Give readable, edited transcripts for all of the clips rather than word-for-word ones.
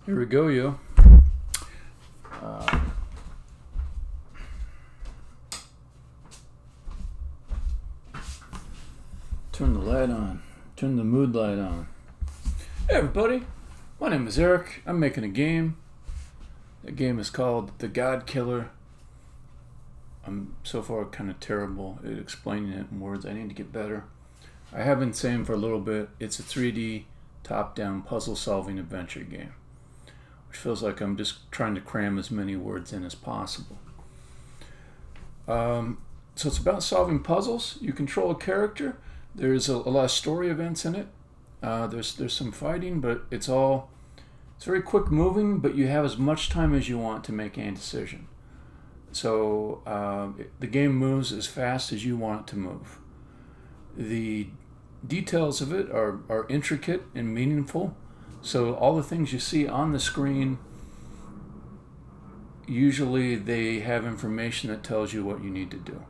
Here we go, yo. Turn the light on. Turn the mood light on. Hey everybody, my name is Eric. I'm making a game. The game is called The Godkiller. I'm so far kind of terrible at explaining it in words. I need to get better. I have been saying for a little bit, it's a 3D top-down puzzle-solving adventure game, which feels like I'm just trying to cram as many words in as possible. So it's about solving puzzles. You control a character. There's a lot of story events in it. There's some fighting, but it's very quick moving, but you have as much time as you want to make any decision. So the game moves as fast as you want it to move. The details of it are intricate and meaningful. So all the things you see on the screen, usually they have information that tells you what you need to do.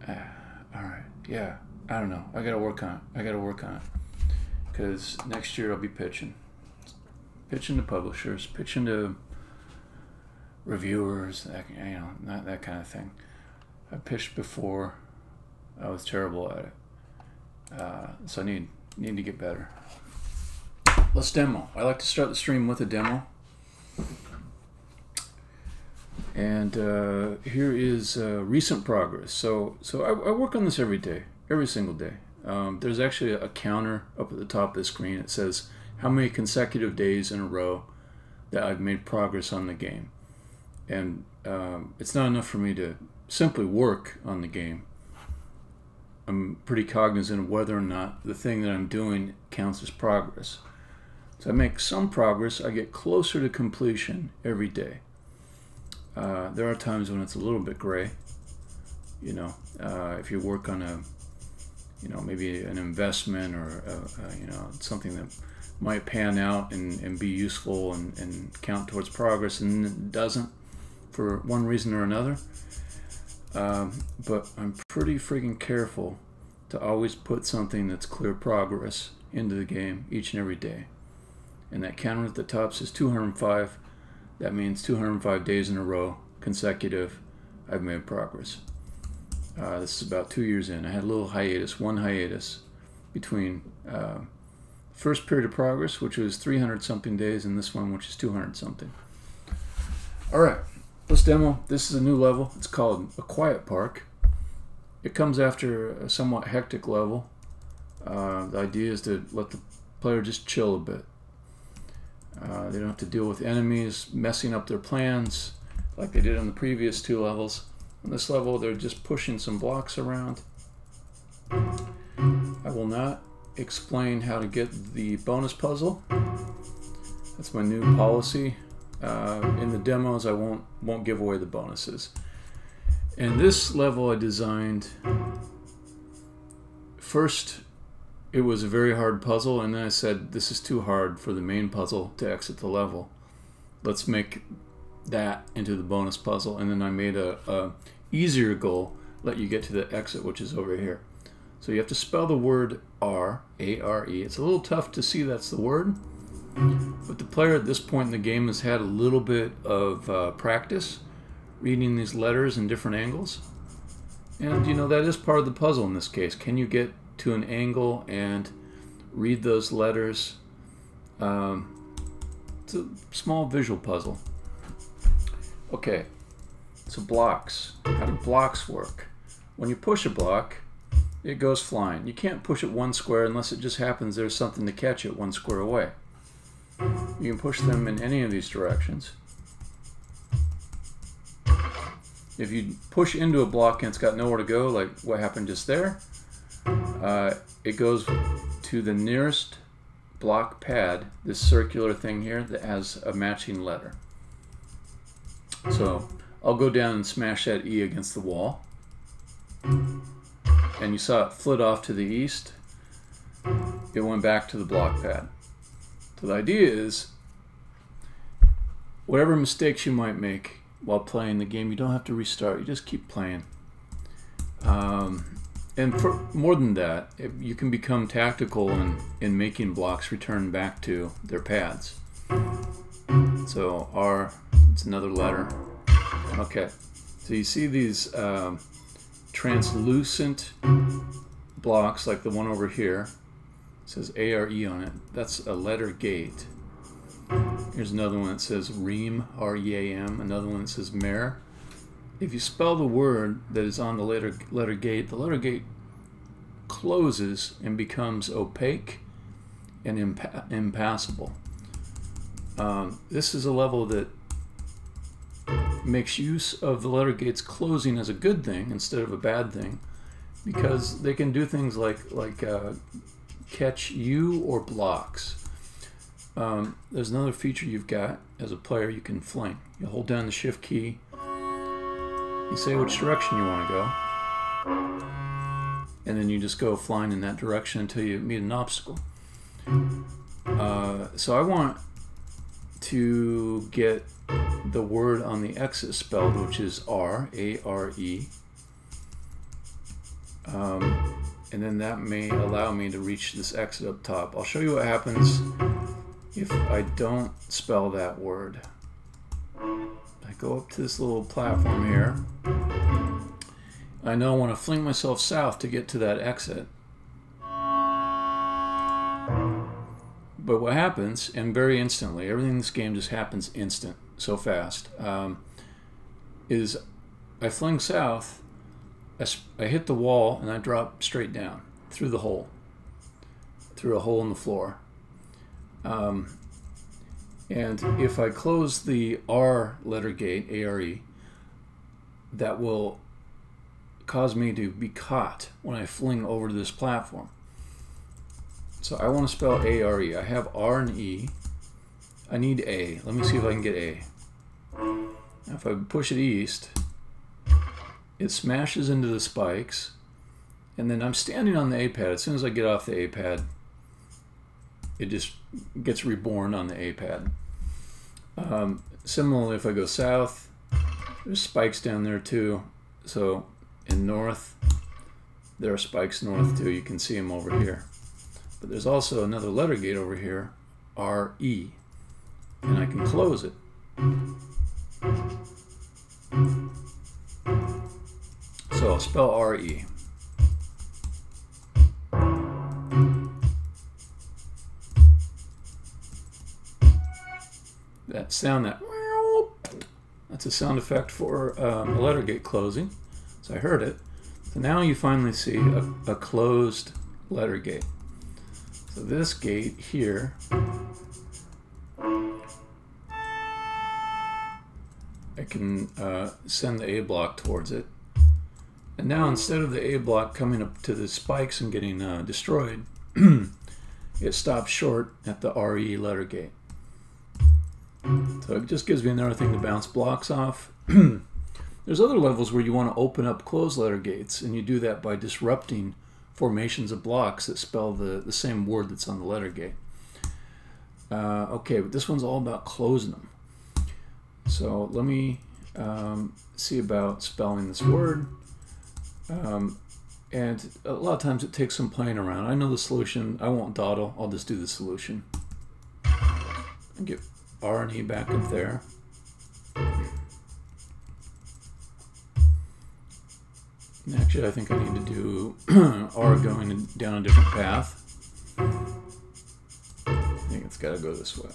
Alright, yeah, I don't know. I gotta work on it. Because next year I'll be pitching to publishers, pitching to reviewers, not that kind of thing. I pitched before. I was terrible at it. So I need to get better. Let's demo. I like to start the stream with a demo. And here is recent progress. So I work on this every day, every single day. There's actually a counter up at the top of the screen. It says how many consecutive days in a row that I've made progress on the game. And it's not enough for me to simply work on the game. I'm pretty cognizant of whether or not the thing that I'm doing counts as progress. So I make some progress. I get closer to completion every day. There are times when it's a little bit gray. You know, if you work on a, maybe an investment or something that might pan out and be useful and count towards progress, and it doesn't for one reason or another. But I'm pretty freaking careful to always put something that's clear progress into the game each and every day. And that counter at the top says 205. That means 205 days in a row, consecutive, I've made progress. This is about 2 years in. I had a little hiatus, one hiatus between first period of progress, which was 300 something days, and this one, which is 200 something. All right. Let's demo. This is a new level. It's called A Quiet Park. It comes after a somewhat hectic level. The idea is to let the player just chill a bit. They don't have to deal with enemies messing up their plans like they did in the previous two levels. On this level, they're just pushing some blocks around. I will not explain how to get the bonus puzzle. That's my new policy. In the demos, I won't give away the bonuses. And this level I designed, first it was a very hard puzzle, and then I said this is too hard for the main puzzle to exit the level. Let's make that into the bonus puzzle, and then I made a easier goal, let you get to the exit, which is over here. So you have to spell the word R, A-R-E. It's a little tough to see that's the word. But the player at this point in the game has had a little bit of practice reading these letters in different angles. And that is part of the puzzle in this case. Can you get to an angle and read those letters? It's a small visual puzzle. Okay, so blocks. How do blocks work? When you push a block, it goes flying. You can't push it one square unless it just happens there's something to catch it one square away. You can push them in any of these directions. If you push into a block and it's got nowhere to go, like what happened just there, it goes to the nearest block pad, this circular thing here that has a matching letter. So I'll go down and smash that E against the wall. And you saw it flit off to the east. It went back to the block pad. So the idea is, whatever mistakes you might make while playing the game, you don't have to restart. You just keep playing. And for more than that, you can become tactical in making blocks return back to their pads. So R, it's another letter. Okay, so you see these translucent blocks like the one over here. It says ARE on it. That's a letter gate. Here's another one that says REAM, R-E-A-M. Another one that says MER. If you spell the word that is on the letter gate, the letter gate closes and becomes opaque and impassable. This is a level that makes use of the letter gates closing as a good thing instead of a bad thing, because they can do things like catch you or blocks. There's another feature you've got as a player. You can fling. You hold down the shift key, you say which direction you want to go, and then you just go flying in that direction until you meet an obstacle. So I want to get the word on the exit spelled, which is R, A-R-E. And then that may allow me to reach this exit up top. I'll show you what happens if I don't spell that word. I go up to this little platform here. I know I want to fling myself south to get to that exit. But what happens, and very instantly, everything in this game just happens instant, so fast, is I fling south, I hit the wall, and I drop straight down through the hole, through a hole in the floor. And if I close the R letter gate, A-R-E, that will cause me to be caught when I fling over to this platform. So I want to spell A-R-E. I have R and E. I need A. Let me see if I can get A. Now if I push it east, it smashes into the spikes, and then I'm standing on the A-pad. As soon as I get off the A-pad, it just gets reborn on the A-pad. Similarly, if I go south, there's spikes down there too. So in north, there are spikes north too. You can see them over here. But there's also another letter gate over here, R-E, and I can close it. So I'll spell R-E. That sound, that's a sound effect for a letter gate closing. So I heard it. So now you finally see a closed letter gate. So this gate here, I can send the A block towards it. And now instead of the A block coming up to the spikes and getting destroyed, it stops short at the RE letter gate. So it just gives me another thing to bounce blocks off. There's other levels where you want to open up closed letter gates, and you do that by disrupting formations of blocks that spell the same word that's on the letter gate. Okay, but this one's all about closing them. So let me see about spelling this word. And a lot of times it takes some playing around. I know the solution. I won't dawdle. I'll just do the solution. And get R and E back up there. And actually, I think I need to do R going down a different path. I think it's got to go this way.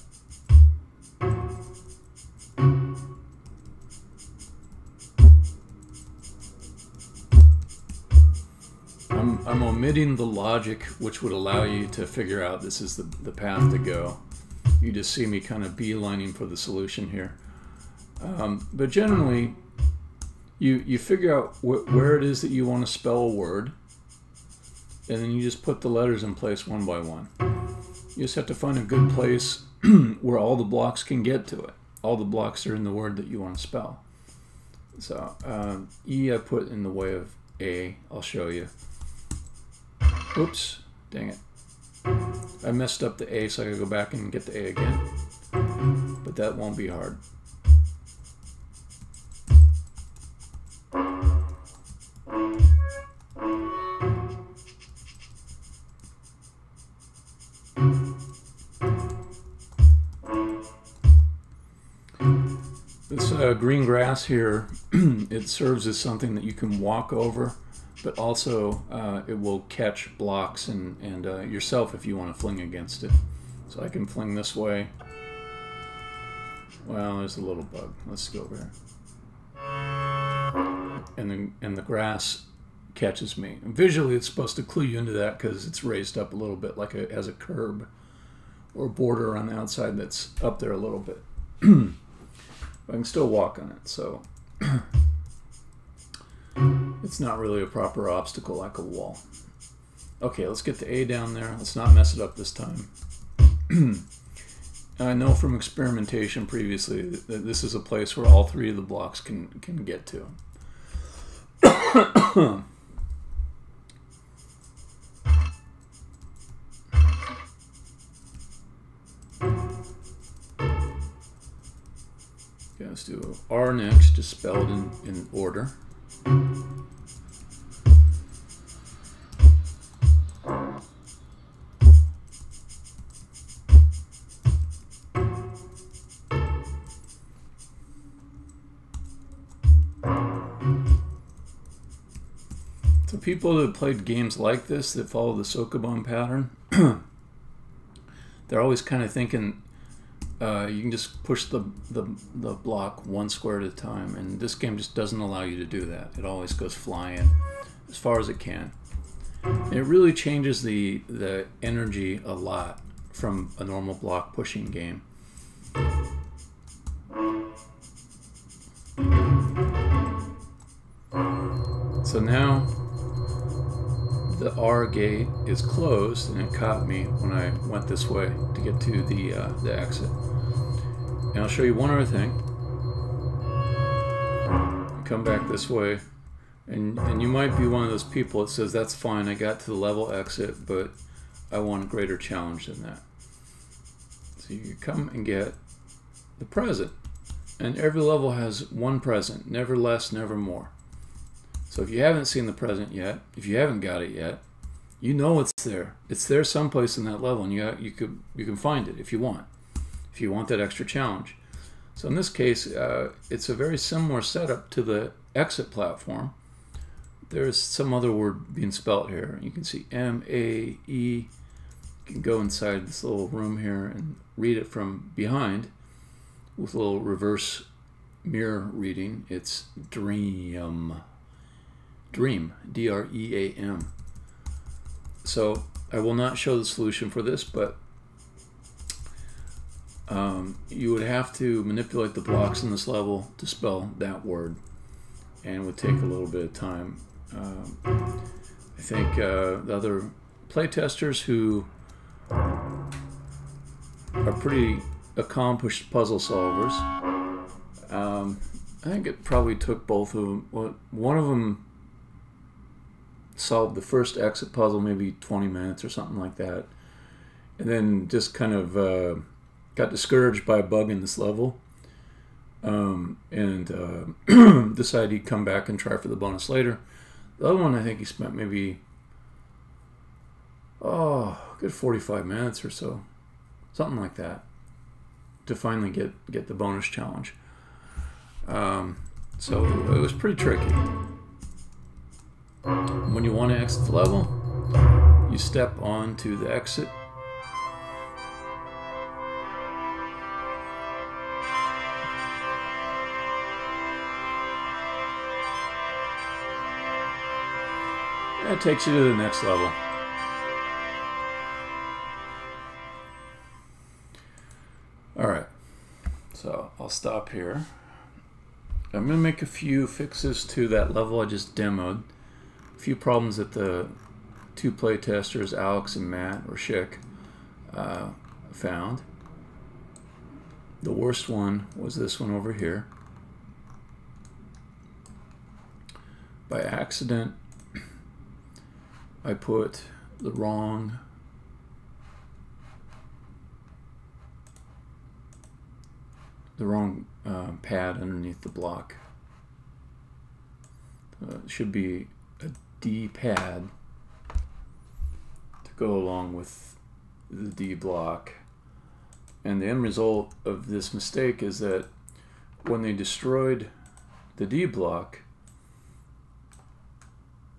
I'm omitting the logic which would allow you to figure out this is the path to go. You just see me kind of beelining for the solution here. But generally, you figure out where it is that you want to spell a word, and then you just put the letters in place one by one. You just have to find a good place where all the blocks can get to it. All the blocks are in the word that you want to spell. So E I put in the way of A. I'll show you. Oops, dang it. I messed up the A, so I gotta go back and get the A again. But that won't be hard. This green grass here, it serves as something that you can walk over, but also it will catch blocks and yourself if you want to fling against it. So I can fling this way. Well, there's a little bug. Let's go over here. And the grass catches me. And visually, it's supposed to clue you into that because it's raised up a little bit, like it has a curb or border on the outside that's up there a little bit. I can still walk on it, so it's not really a proper obstacle like a wall. Okay, let's get the A down there. Let's not mess it up this time. I know from experimentation previously that this is a place where all three of the blocks can get to. Okay, let's do R next, just spelled in order. So people that played games like this that follow the Sokoban pattern, they're always kind of thinking you can just push the block one square at a time, and this game just doesn't allow you to do that. It always goes flying as far as it can. And it really changes the energy a lot from a normal block pushing game. So now the R gate is closed, and it caught me when I went this way to get to the exit. And I'll show you one other thing. Come back this way, and you might be one of those people that says, that's fine, I got to the level exit, but I want a greater challenge than that. So you come and get the present. And every level has one present, never less, never more. So if you haven't seen the present yet, if you haven't got it yet, you know it's there. It's there someplace in that level, and you can find it if you want that extra challenge. So in this case, it's a very similar setup to the exit platform. There's some other word being spelt here. You can see M-A-E. You can go inside this little room here and read it from behind with a little reverse mirror reading. It's dream. Dream, D-R-E-A-M. So I will not show the solution for this, but you would have to manipulate the blocks in this level to spell that word, and it would take a little bit of time. I think the other playtesters who are pretty accomplished puzzle solvers, I think it probably took both of them. Well, one of them solved the first exit puzzle maybe 20 minutes or something like that, and then just kind of got discouraged by a bug in this level, and decided he'd come back and try for the bonus later. The other one, I think he spent maybe a good 45 minutes or so, something like that, to finally get the bonus challenge. So it was pretty tricky. When you want to exit the level, you step onto the exit. And it takes you to the next level. Alright, so I'll stop here. I'm going to make a few fixes to that level I just demoed. A few problems that the two playtesters, Alex and Matt, or Schick, found. The worst one was this one over here. By accident, I put the wrong pad underneath the block. It should be a D pad to go along with the D block. And the end result of this mistake is that when they destroyed the D block,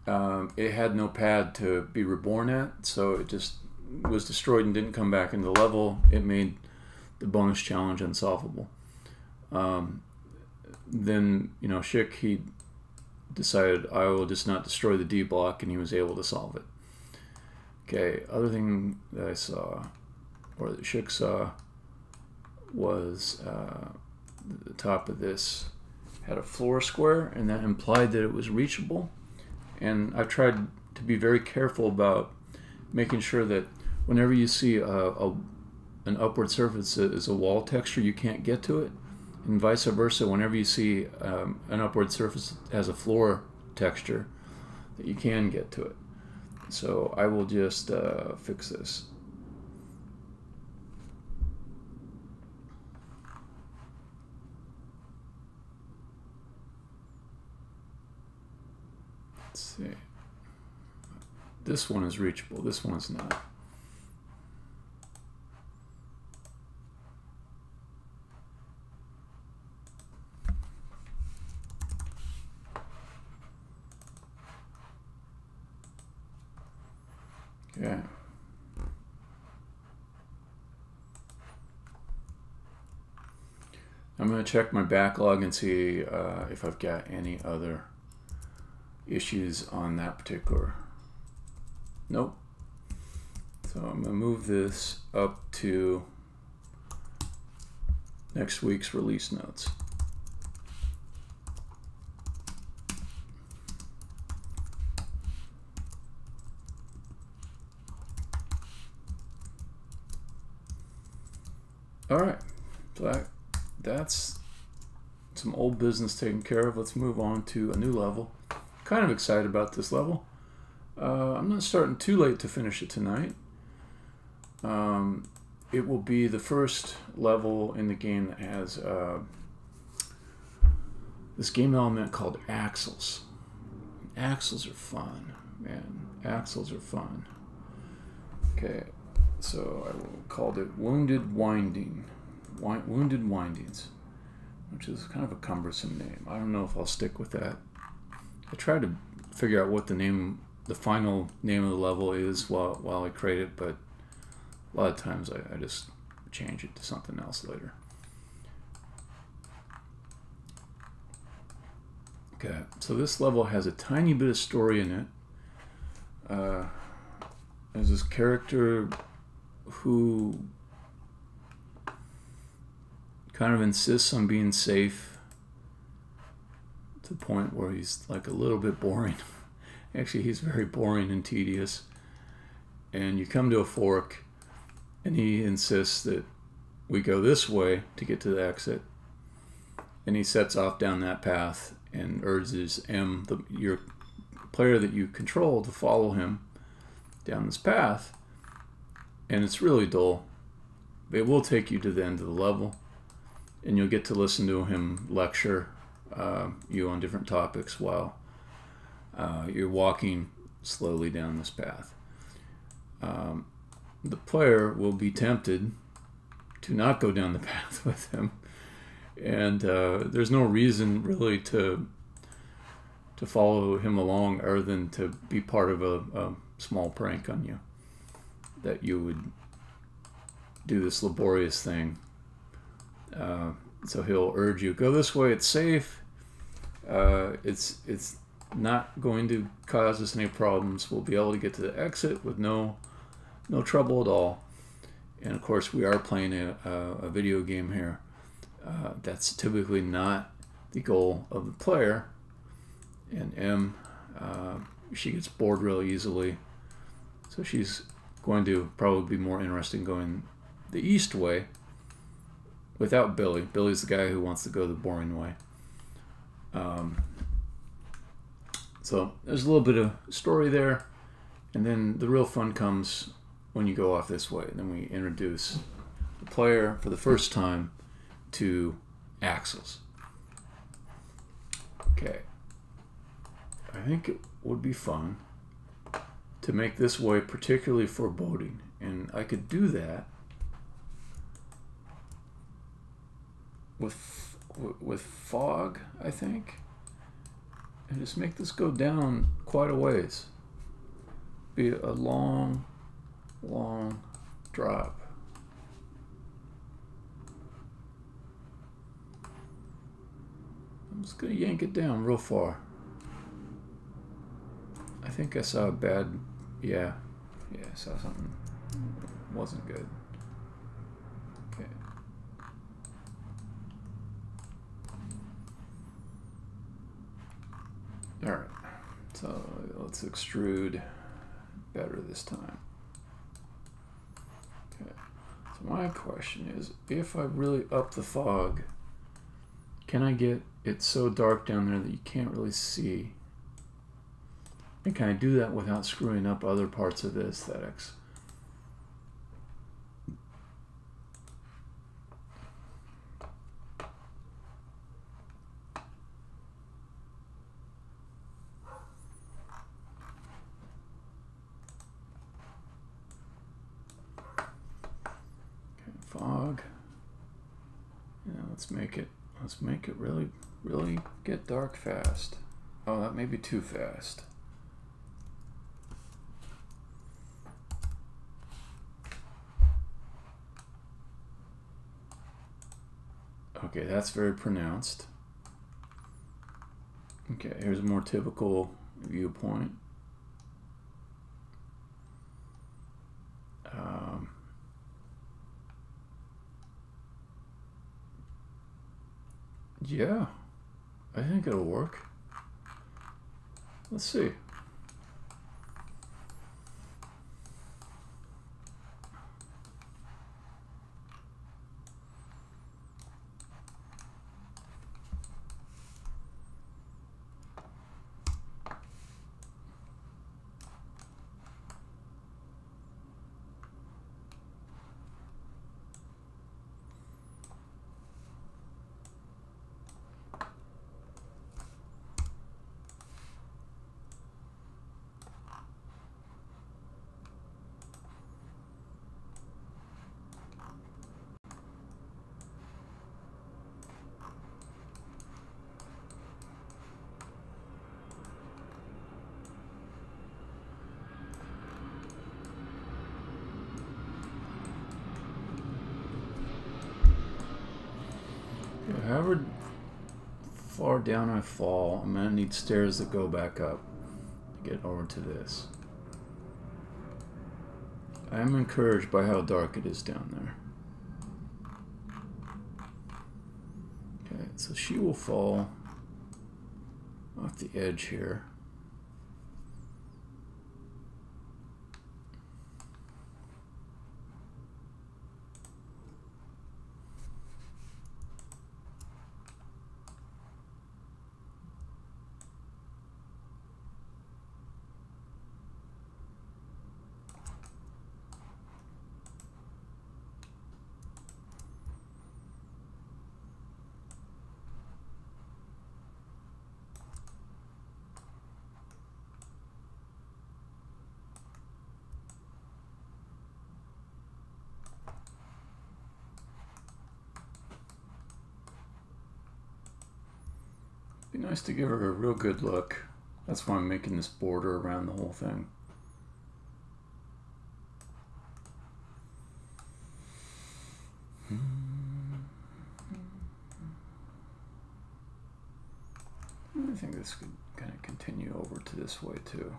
it had no pad to be reborn at, so it just was destroyed and didn't come back into the level. It made the bonus challenge unsolvable. Then, you know, Schick, he decided, I will just not destroy the D block, and he was able to solve it. Okay, other thing that I saw, or that Schick saw, was the top of this had a floor square, and that implied that it was reachable. And I've tried to be very careful about making sure that whenever you see an upward surface as a wall texture, you can't get to it, and vice versa. Whenever you see an upward surface as a floor texture, that you can get to it. So I will just fix this. Let's see. This one is reachable. This one is not. Okay. I'm going to check my backlog and see if I've got any other issues on that particular. Nope. So I'm going to move this up to next week's release notes. All right, so that's some old business taken care of. Let's move on to a new level. Kind of excited about this level. I'm not starting too late to finish it tonight. It will be the first level in the game that has this game element called axles. Axles are fun, man. Axles are fun. Okay. So I called it Wounded Windings, which is kind of a cumbersome name. I don't know if I'll stick with that. I tried to figure out what the final name of the level is while I create it, but a lot of times I just change it to something else later. Okay, so this level has a tiny bit of story in it. There's this character who kind of insists on being safe to the point where he's like a little bit boring. Actually, he's very boring and tedious. And you come to a fork, and he insists that we go this way to get to the exit. And he sets off down that path and urges your player that you control to follow him down this path. And it's really dull. It will take you to the end of the level, and you'll get to listen to him lecture you on different topics while you're walking slowly down this path. The player will be tempted to not go down the path with him, and there's no reason really to follow him along other than to be part of a small prank on you, that you would do this laborious thing. So he'll urge you, go this way, it's safe, it's not going to cause us any problems, we'll be able to get to the exit with no trouble at all. And of course we are playing a video game here. That's typically not the goal of the player. And she gets bored real easily, so she's going to probably be more interested in going the east way without Billy. Billy's the guy who wants to go the boring way. So there's a little bit of story there, and then the real fun comes when you go off this way. And then we introduce the player for the first time to axles. Okay, I think it would be fun to make this way particularly foreboding, and I could do that with with fog, I think, and just make this go down quite a ways. Be a long, long drop. I'm just gonna yank it down real far. I think I saw a bad, yeah, I saw something wasn't good. Okay. All right, so let's extrude better this time. Okay, so my question is, if I really up the fog, can I get it so dark down there that you can't really see? And can I do that without screwing up other parts of the aesthetics? Fog. Yeah, let's make it really get dark fast. Oh, that may be too fast. Okay, that's very pronounced. Okay, here's a more typical viewpoint. Yeah, I think it'll work. Let's see. However far down I fall, I'm going to need stairs that go back up to get over to this. I am encouraged by how dark it is down there. Okay, so she will fall off the edge here. Be nice to give her a real good look. That's why I'm making this border around the whole thing. I think this could kind of continue over to this way too.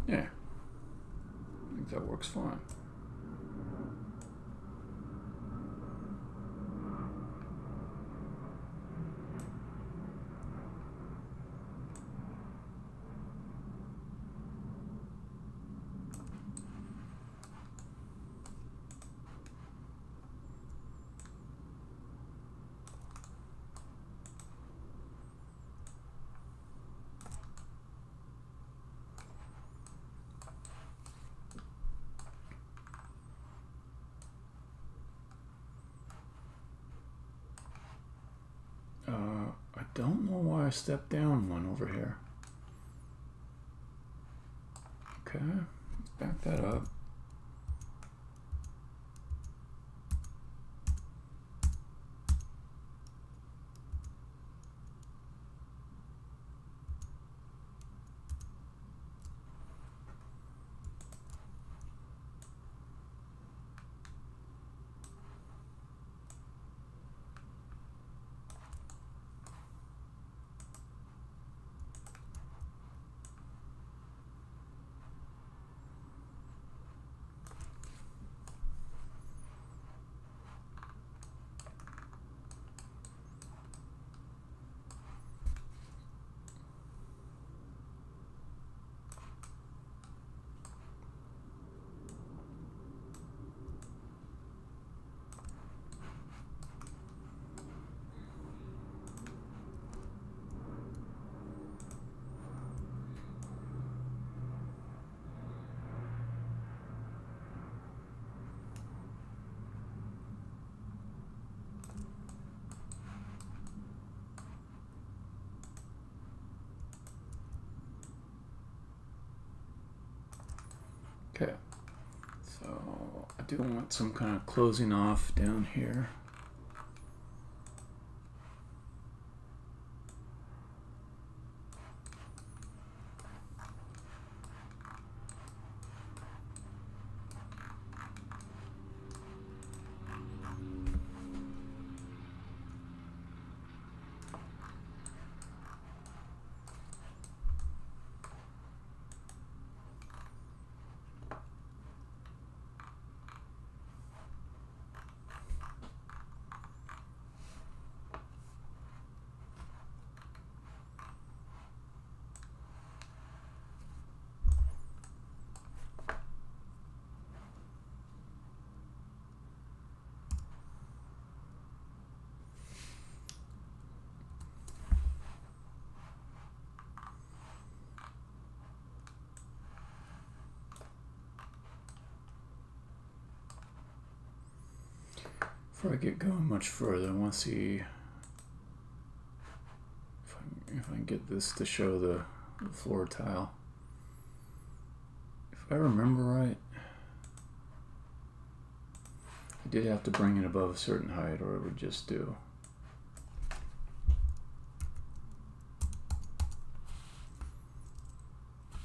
Yeah. I think that works fine. I don't know why I stepped down one over here. Okay, let's back that up. Okay, so I do want some kind of closing off down here. Before I get going much further, I want to see if I can get this to show the floor tile. If I remember right, I did have to bring it above a certain height or it would just do.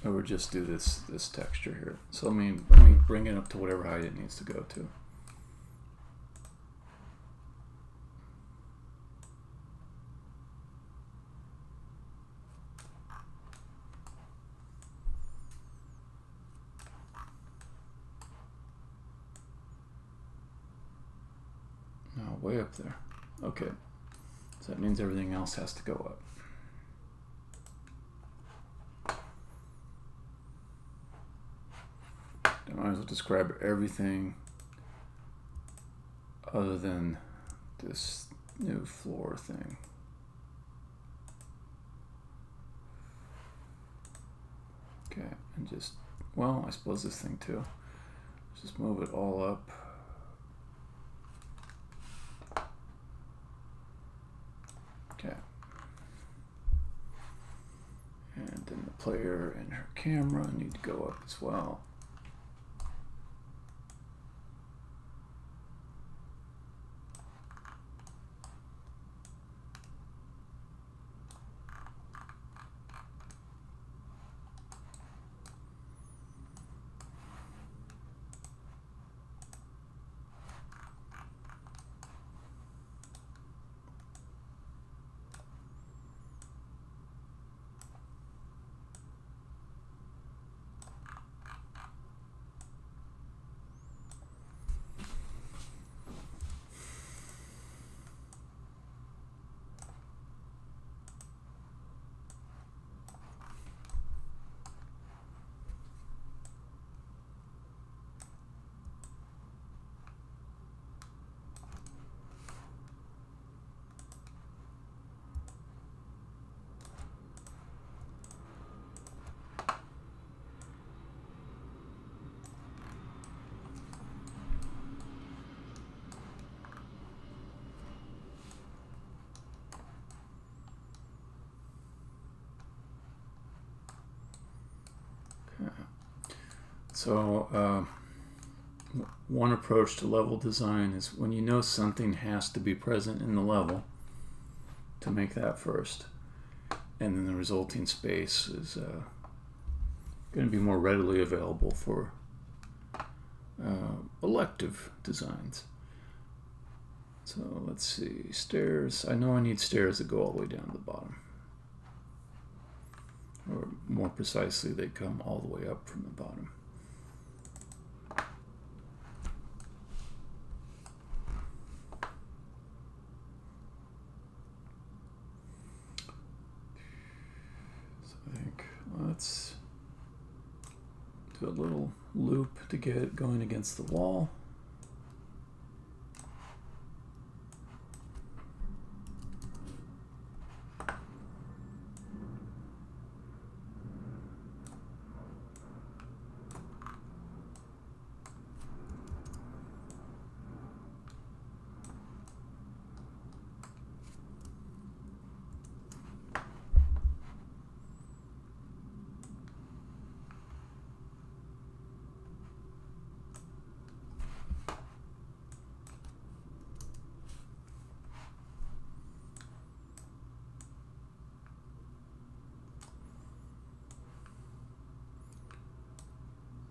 It would just do this texture here. So let me bring it up to whatever height it needs to go to. Way up there. Okay, so that means everything else has to go up. I might as well just grab everything other than this new floor thing. Okay, and just, well, I suppose this thing too. Just move it all up. Okay. And then the player and her camera need to go up as well. So one approach to level design is when you know something has to be present in the level, to make that first, and then the resulting space is going to be more readily available for elective designs. So let's see, stairs. I know I need stairs that go all the way down to the bottom. Or more precisely, they come all the way up from the bottom. So I think let's do a little loop to get it going against the wall.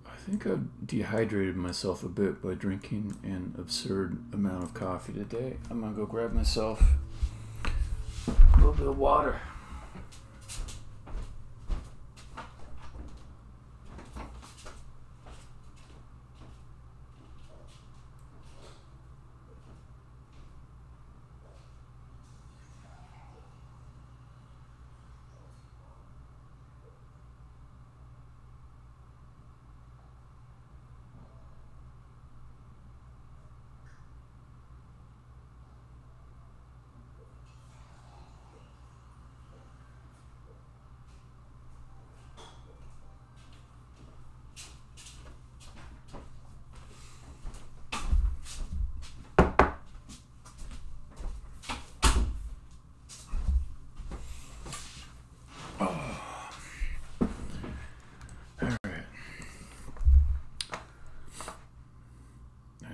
I think I've dehydrated myself a bit by drinking an absurd amount of coffee today. I'm gonna go grab myself a little bit of water.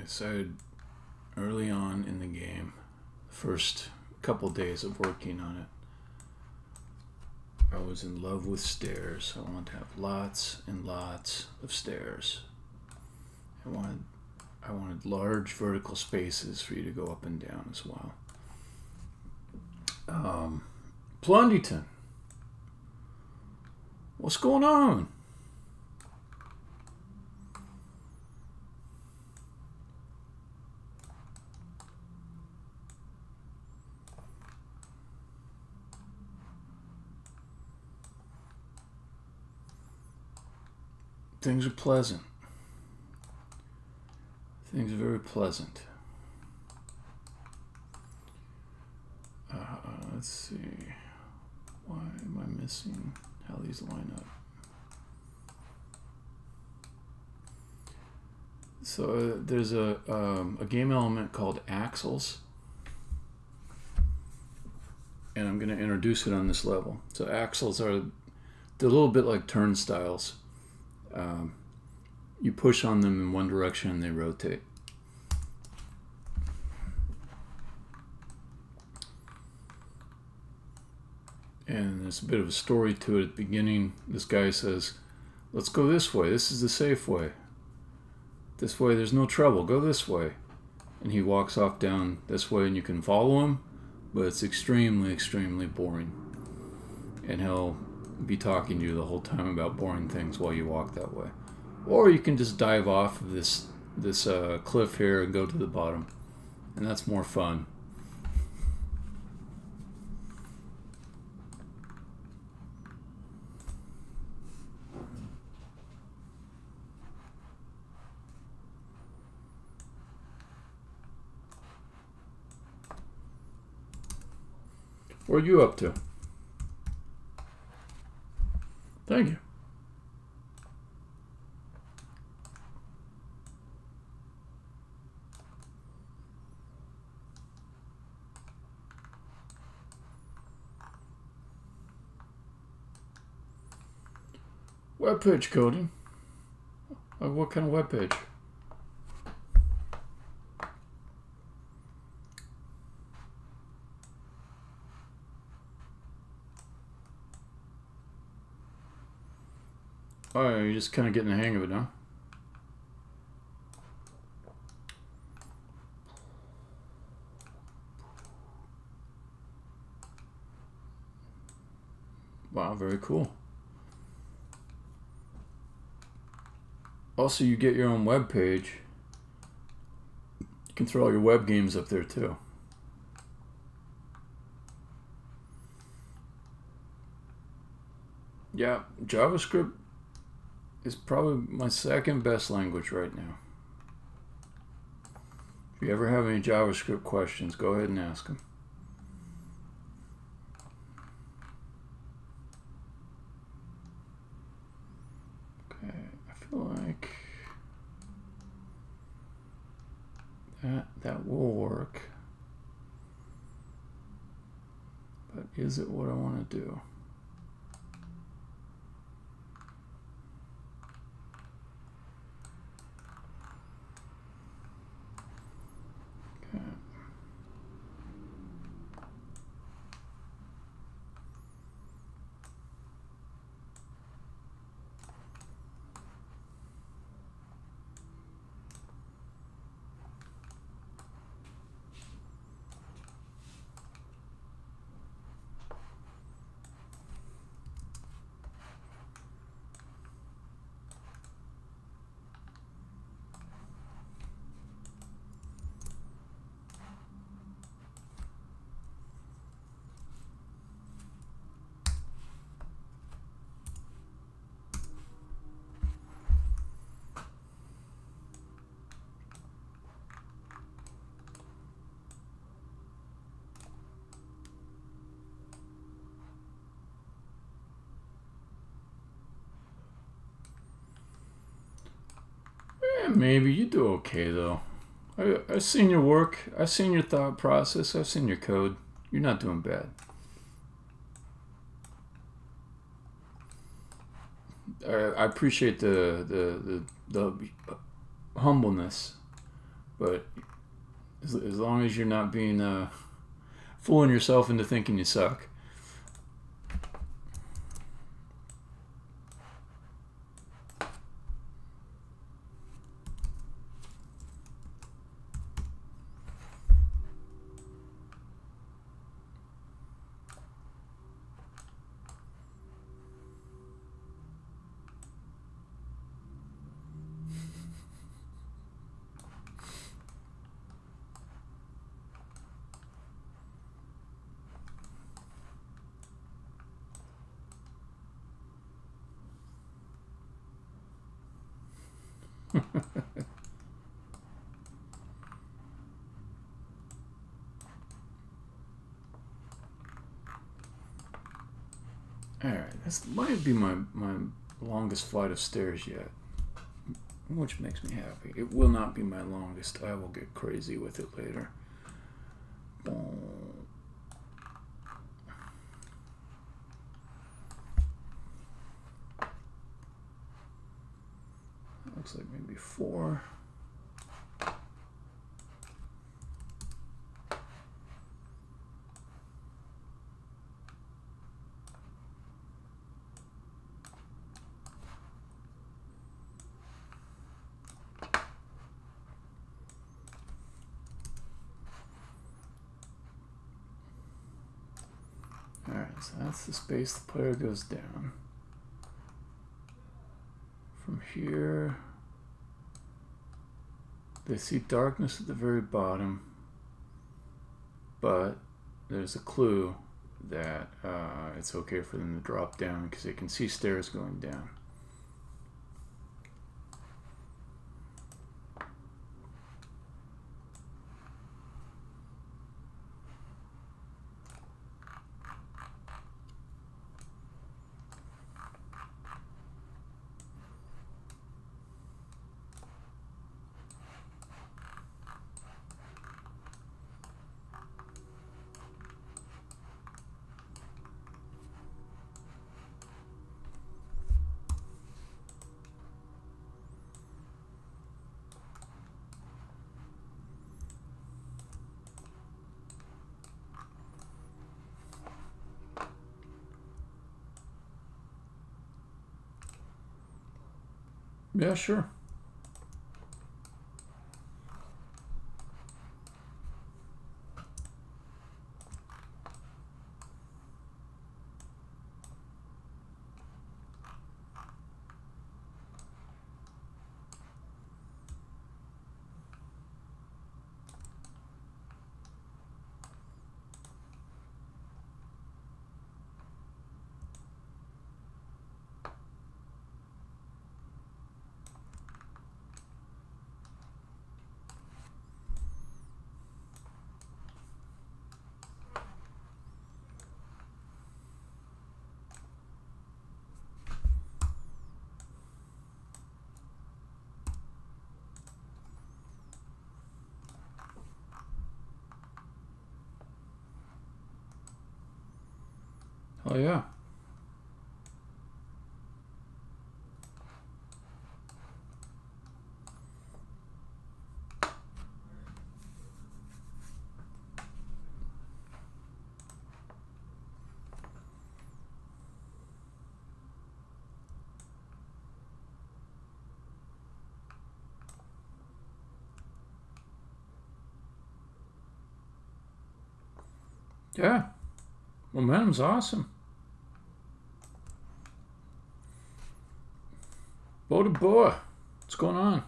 Decided early on in the game, the first couple days of working on it, I was in love with stairs. I wanted to have lots and lots of stairs. I wanted large vertical spaces for you to go up and down as well. Plundyton, what's going on? Things are pleasant. Things are very pleasant. Let's see. Why am I missing how these line up? So there's a game element called axles, and I'm going to introduce it on this level. So axles are they're a little bit like turnstiles. You push on them in one direction and they rotate. And there's a bit of a story to it at the beginning. This guy says, let's go this way. This is the safe way. This way there's no trouble. Go this way. And he walks off down this way and you can follow him, but it's extremely, extremely boring. And he'll be talking to you the whole time about boring things while you walk that way. Or you can just dive off of this cliff here and go to the bottom, and that's more fun. What are you up to? Thank you. Web page coding. Like what kind of web page? Oh, you're just kind of getting the hang of it, huh? Wow, very cool. Also, you get your own web page. You can throw all your web games up there too. Yeah, JavaScript is probably my second best language right now. If you ever have any JavaScript questions, go ahead and ask them. Okay, I feel like that will work. But is it what I want to do? Maybe you do okay though. I've seen your work. I've seen your thought process. I've seen your code. You're not doing bad. I appreciate the humbleness, but as long as you're not being fooling yourself into thinking you suck. Alright, this might be my longest flight of stairs yet, which makes me happy. It will not be my longest. I will get crazy with it later. Looks like maybe 4. Alright, so that's the space the player goes down. From here, they see darkness at the very bottom, but there's a clue that it's okay for them to drop down because they can see stairs going down. Yeah, sure. Oh yeah. Yeah. Momentum's awesome. Boa boa. What's going on?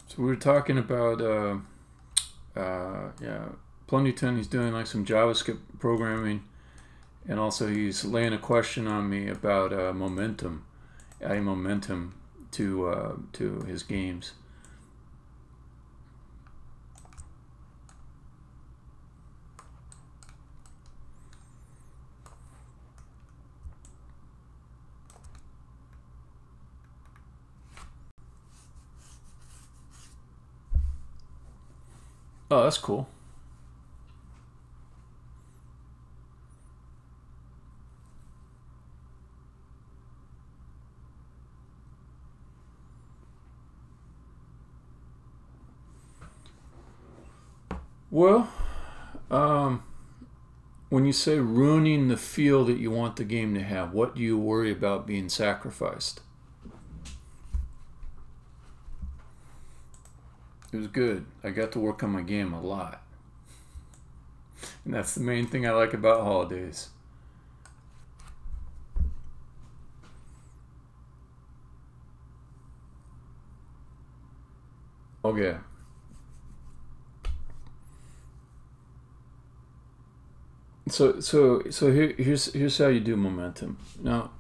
So we were talking about yeah, Plundyton. He's doing like some JavaScript programming, and also he's laying a question on me about momentum, adding momentum to his games. Oh, that's cool. Well, when you say ruining the feel that you want the game to have, what do you worry about being sacrificed? It was good. I got to work on my game a lot. And that's the main thing I like about holidays. Okay. So here's how you do momentum. Now,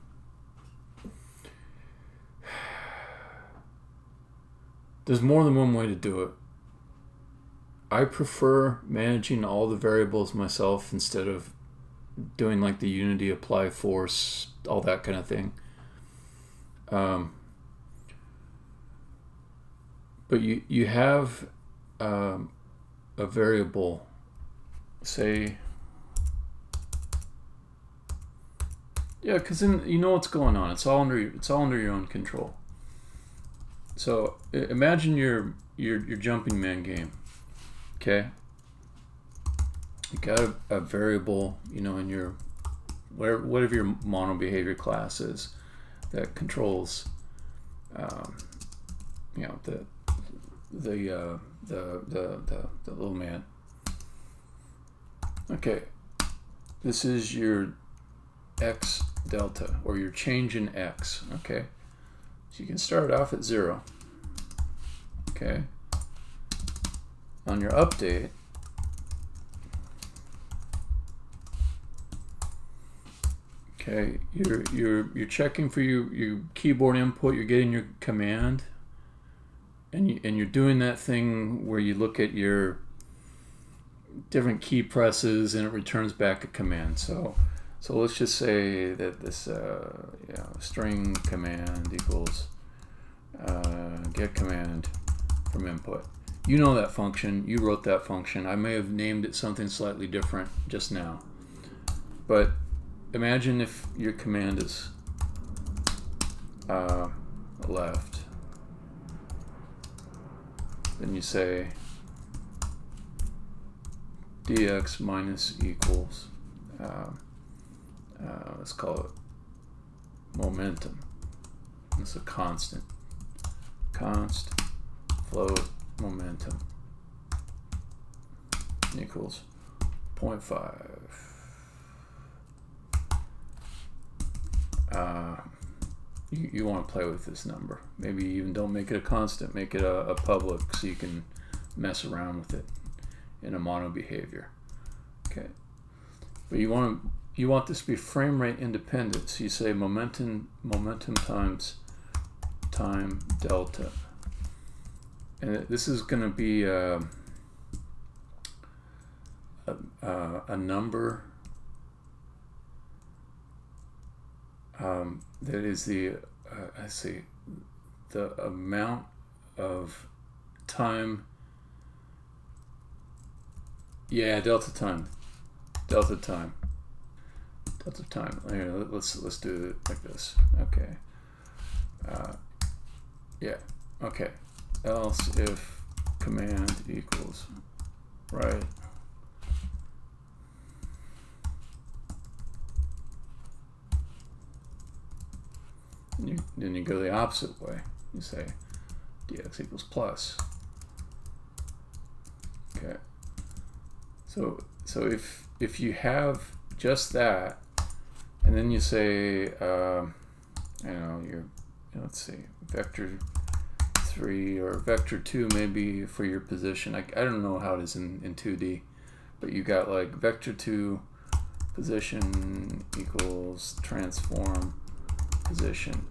there's more than one way to do it. I prefer managing all the variables myself instead of doing like the Unity apply force, all that kind of thing. But you have a variable, say, yeah, because then you know what's going on. It's all under your own control. So imagine your jumping man game. Okay, you got a variable, you know, in your whatever your mono behavior class is that controls, you know, the little man. Okay, this is your x delta, or your change in x. Okay, so you can start off at 0. Okay, on your update, okay, you're checking for your keyboard input. You're getting your command, and you're doing that thing where you look at your different key presses and it returns back a command. So let's just say that this string command equals get command from input. You know that function. You wrote that function. I may have named it something slightly different just now. But imagine if your command is left. Then you say dx minus equals, let's call it momentum. It's a constant. Const float momentum equals 0.5. You want to play with this number. Maybe you even don't make it a constant, make it a public so you can mess around with it in a mono behavior. Okay, but you want this to be frame rate independent. So you say momentum times time delta, and this is going to be a number that is the the amount of time. Yeah, delta time. Here, let's do it like this. Okay. Yeah. Okay. Else if command equals right. Then you go the opposite way. You say dx equals plus. Okay. So if you have just that, and then you say, let's see, vector 3 or vector 2 maybe for your position. I don't know how it is in 2D, but you got like vector 2 position equals transform position.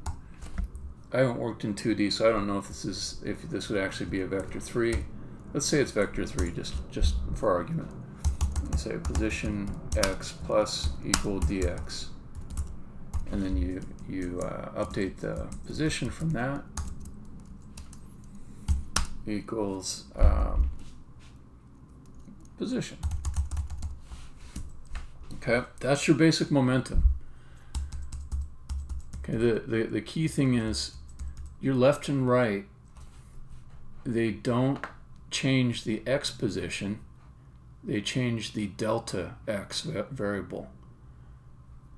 I haven't worked in 2D, so I don't know if this would actually be a vector 3. Let's say it's vector 3, just for argument. You say position x plus equal dx, and then you update the position from that equals position. Okay, that's your basic momentum. Okay, the key thing is your left and right, they don't change the x position, they change the delta x variable.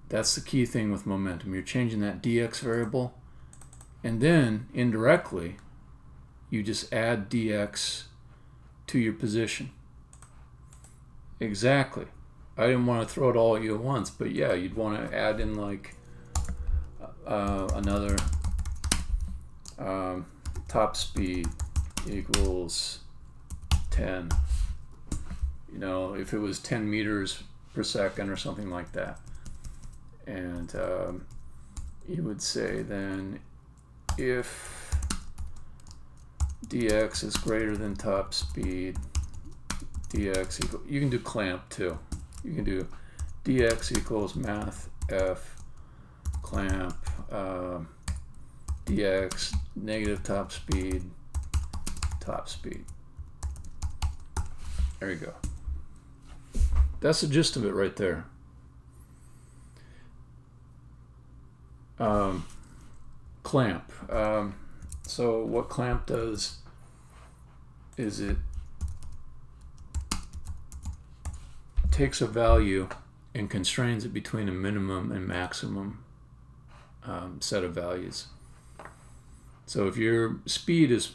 That's the key thing with momentum. You're changing that dx variable, and then indirectly you just add dx to your position. Exactly. I didn't want to throw it all at you at once, but yeah, you'd want to add in like another top speed equals 10. You know, if it was 10 meters per second or something like that. And you would say then if dx is greater than top speed, dx equal, you can do clamp too. You can do dx equals math f clamp dx negative top speed. There you go. That's the gist of it right there. Clamp. So what clamp does is it takes a value and constrains it between a minimum and maximum set of values. So if your speed is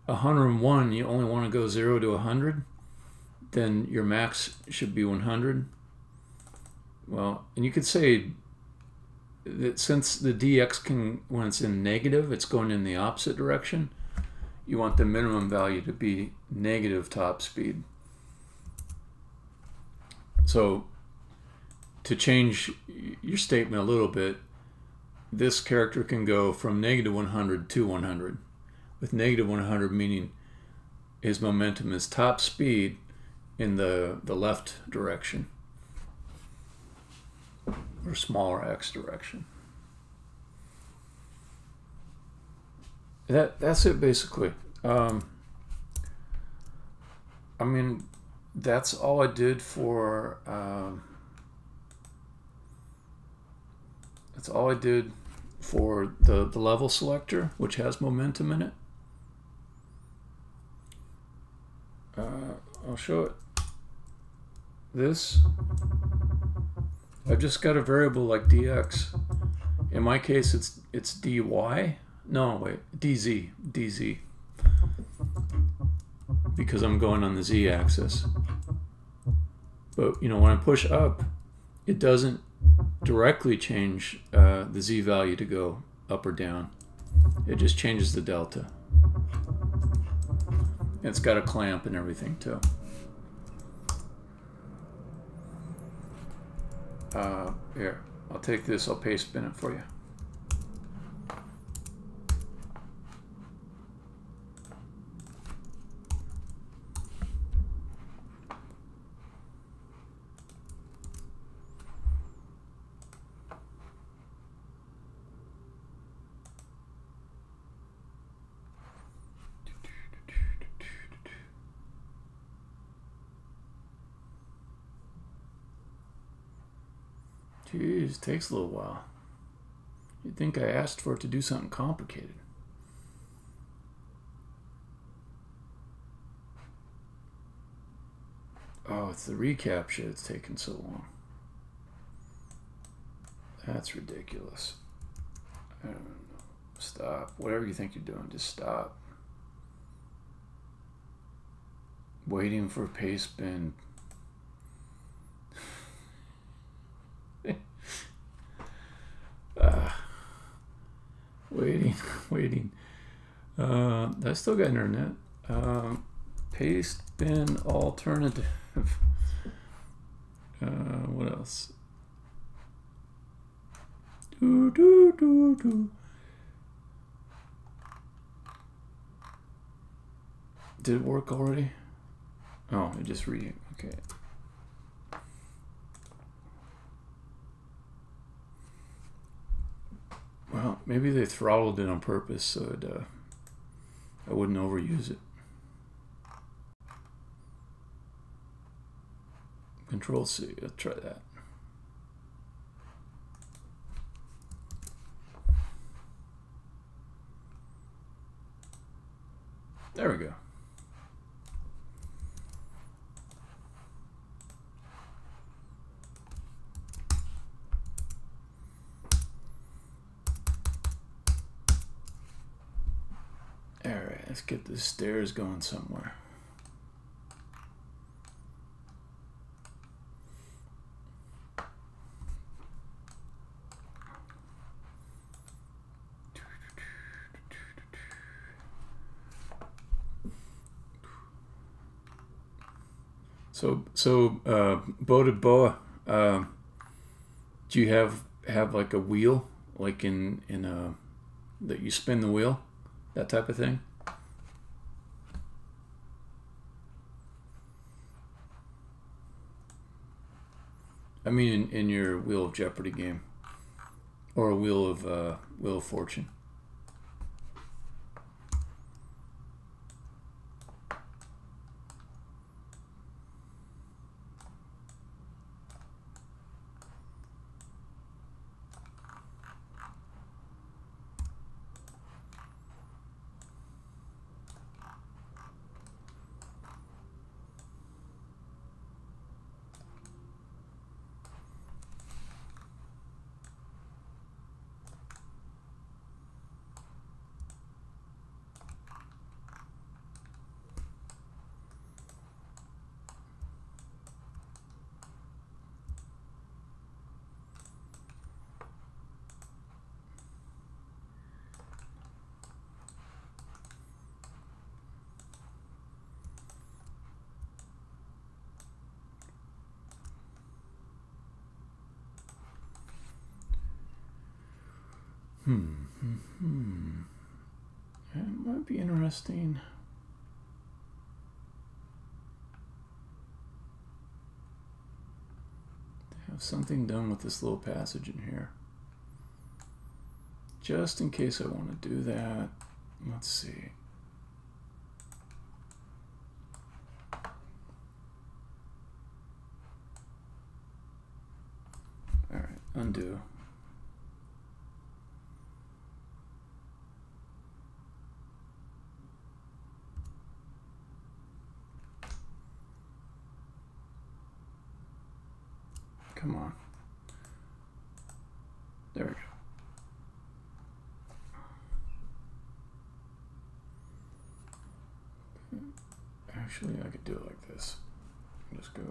101, you only want to go 0 to 100, then your max should be 100. Well, and you could say that since the dx can, when it's in negative, it's going in the opposite direction, you want the minimum value to be negative top speed. So to change your statement a little bit, this character can go from negative 100 to 100, with negative 100 meaning his momentum is top speed in the left direction, or smaller x direction. That's it basically. I mean, that's all I did for the level selector, which has momentum in it. I'll show it. This, I've just got a variable like dx. In my case, it's dy. No, wait, dz, because I'm going on the z-axis. But you know, when I push up, it doesn't directly change the z value to go up or down. It just changes the delta. It's got a clamp and everything too. Here, I'll take this, I'll paste spin it for you. Jeez, takes a little while. You'd think I asked for it to do something complicated. Oh, it's the reCAPTCHA that's taking so long. That's ridiculous. I don't know. Stop. Whatever you think you're doing, just stop. Waiting for paste spin. Waiting. I still got internet. Paste bin alternative. What else? Did it work already? Oh, it just okay. Well, maybe they throttled it on purpose so I wouldn't overuse it. Control C, let's try that. There we go. Alright, let's get the stairs going somewhere. So Boa, do you have like a wheel, like in that you spin the wheel, that type of thing? I mean, in your Wheel of Jeopardy game, or a Wheel of Fortune. It might be interesting. To have something done with this little passage in here. Just in case I want to do that. Let's see. All right, undo. Come on. There we go. Actually, I could do it like this. Just go.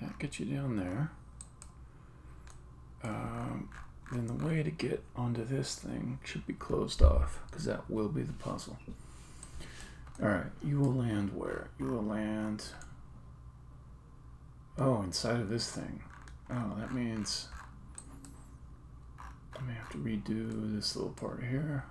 That gets you down there. Then the way to get onto this thing should be closed off, because that will be the puzzle. Alright, you will land where? You will land... Oh, inside of this thing. Oh, that means I may have to redo this little part here.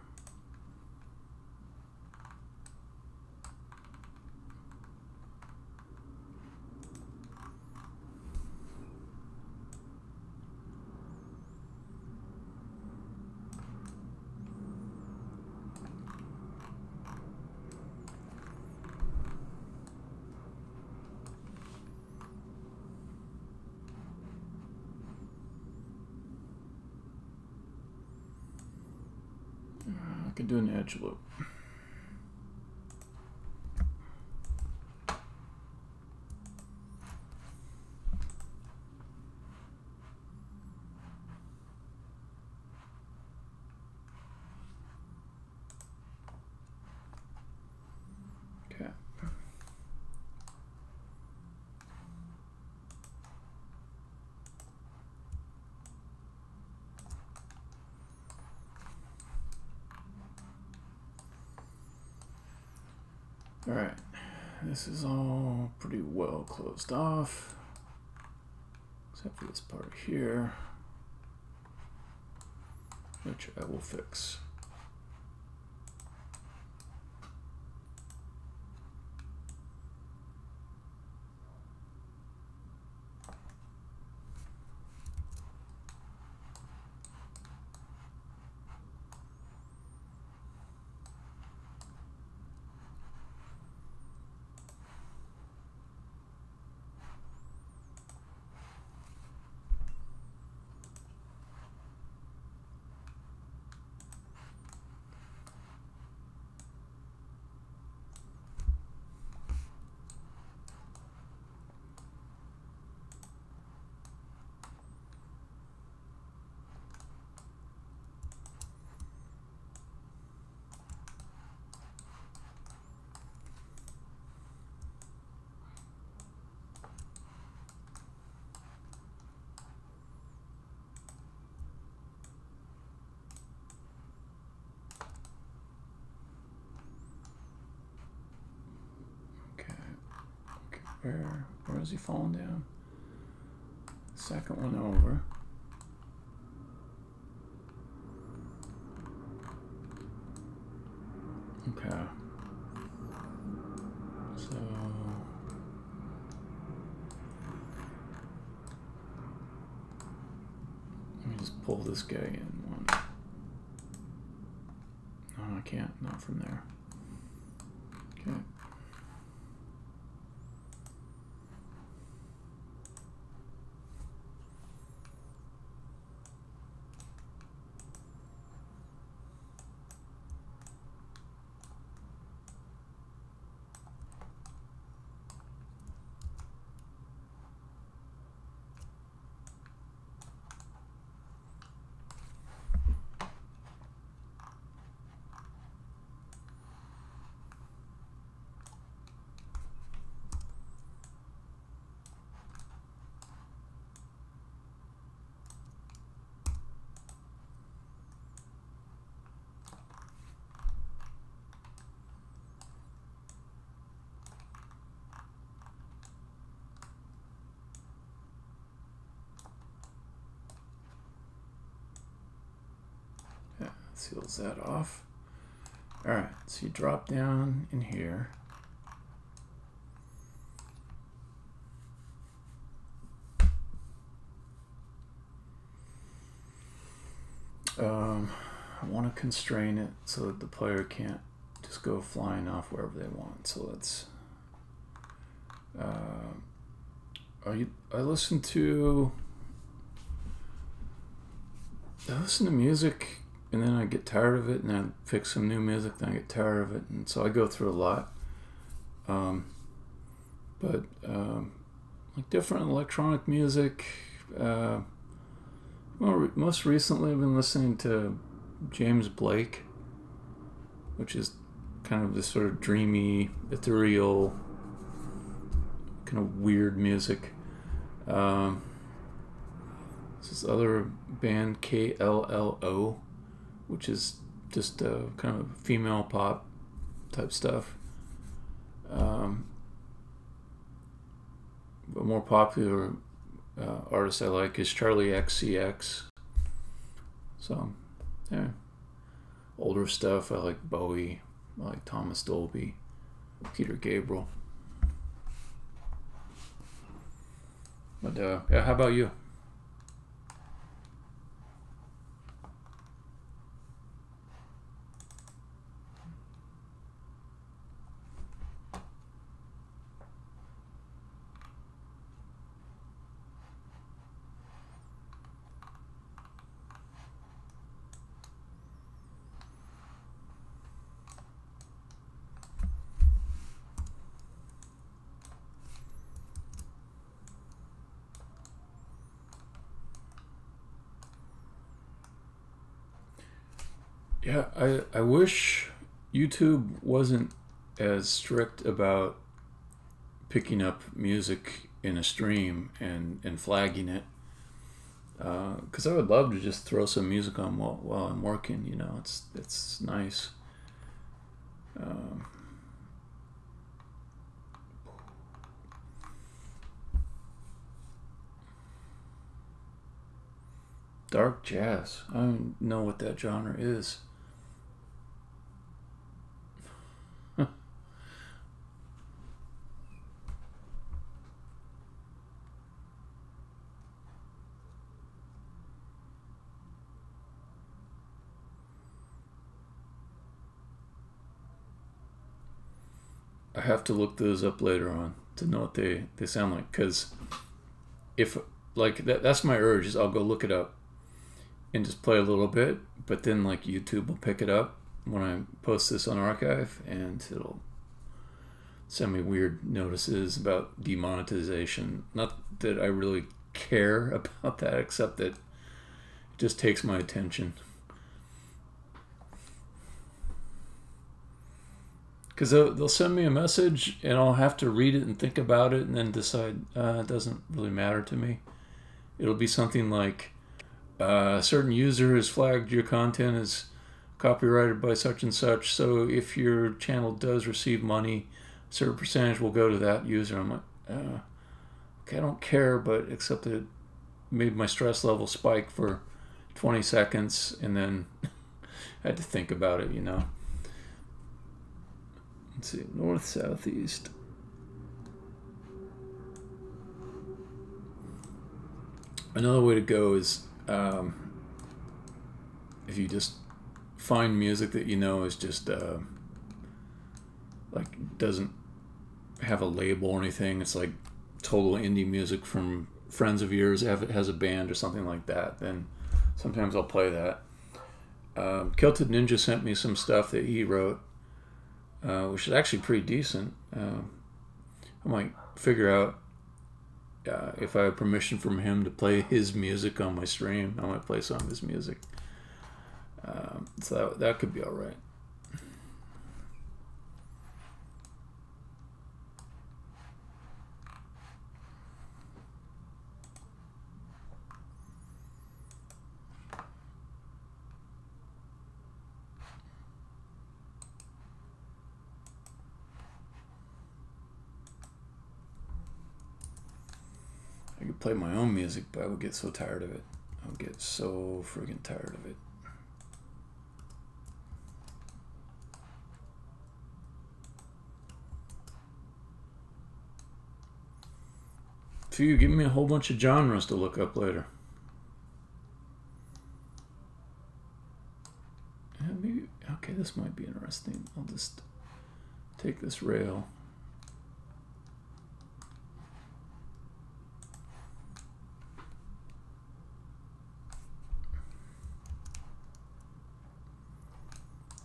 I could do an edge loop. Okay. All right, this is all pretty well closed off, except for this part here, which I will fix. Where is he falling down? Second one over. Okay. So let me just pull this guy in one. No, I can't. Not from there. Okay. Seals that off. All right, so you drop down in here. I want to constrain it so that the player can't just go flying off wherever they want. So let's. I listen to music. And then I get tired of it, and I pick some new music, then I get tired of it, and so I go through a lot. Like different electronic music. Most recently, I've been listening to James Blake, which is kind of this sort of dreamy, ethereal, kind of weird music. This other band, KLLO, which is just kind of female pop type stuff. But more popular artist I like is Charlie XCX. So, yeah. Older stuff, I like Bowie, I like Thomas Dolby, Peter Gabriel. But yeah, how about you? Yeah, I wish YouTube wasn't as strict about picking up music in a stream and flagging it. Because I would love to just throw some music on while I'm working, you know, it's nice. Dark jazz. I don't know what that genre is. I have to look those up later on to know what they sound like, because if like that's my urge is I'll go look it up and just play a little bit, but then like YouTube will pick it up when I post this on archive, and it'll send me weird notices about demonetization. Not that I really care about that, except that it just takes my attention. Because they'll send me a message and I'll have to read it and think about it and then decide it doesn't really matter to me. It'll be something like a certain user has flagged your content as copyrighted by such and such, so if your channel does receive money, a certain percentage will go to that user. I'm like, okay, I don't care, but except that it made my stress level spike for 20 seconds and then I had to think about it, you know. Let's see, north, south, east. Another way to go is if you just find music that you know is just like doesn't have a label or anything, it's like total indie music from friends of yours, it has a band or something like that, then sometimes I'll play that. Kilted Ninja sent me some stuff that he wrote, which is actually pretty decent. I might figure out if I have permission from him to play his music on my stream. I might play some of his music. So that could be all right. I could play my own music, but I would get so tired of it. I would get so friggin' tired of it. So you give me a whole bunch of genres to look up later. Yeah, maybe, okay, this might be interesting. I'll just take this rail.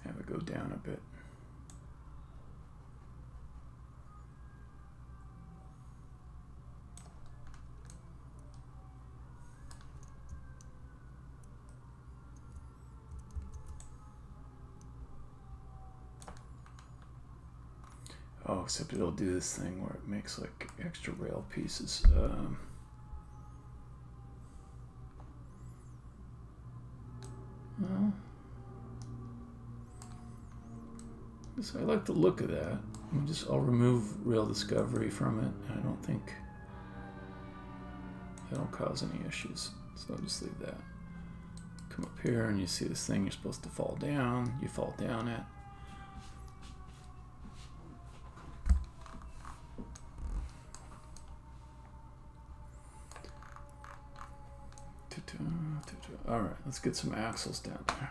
Have it go down a bit. Oh, except it'll do this thing where it makes like extra rail pieces. Well, so I like the look of that. I'll remove rail discovery from it. I don't think that'll cause any issues. So I'll just leave that. Come up here and you see this thing you're supposed to fall down. You fall down it. All right, let's get some axles down there.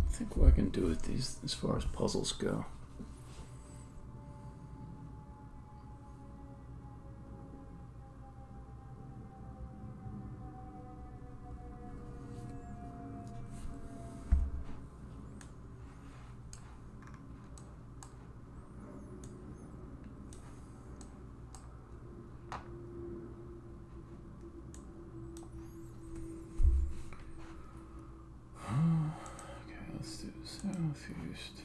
I think what I can do with these as far as puzzles go. Southeast.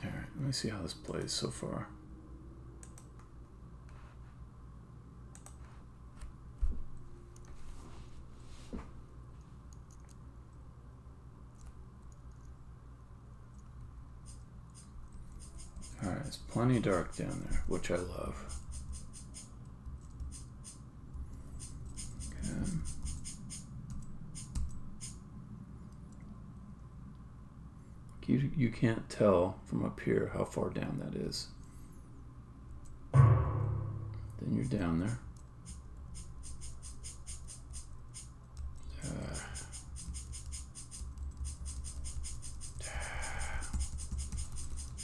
Alright, let me see how this plays so far. Alright, it's plenty dark down there, which I love. Okay. You can't tell from up here how far down that is. Then you're down there.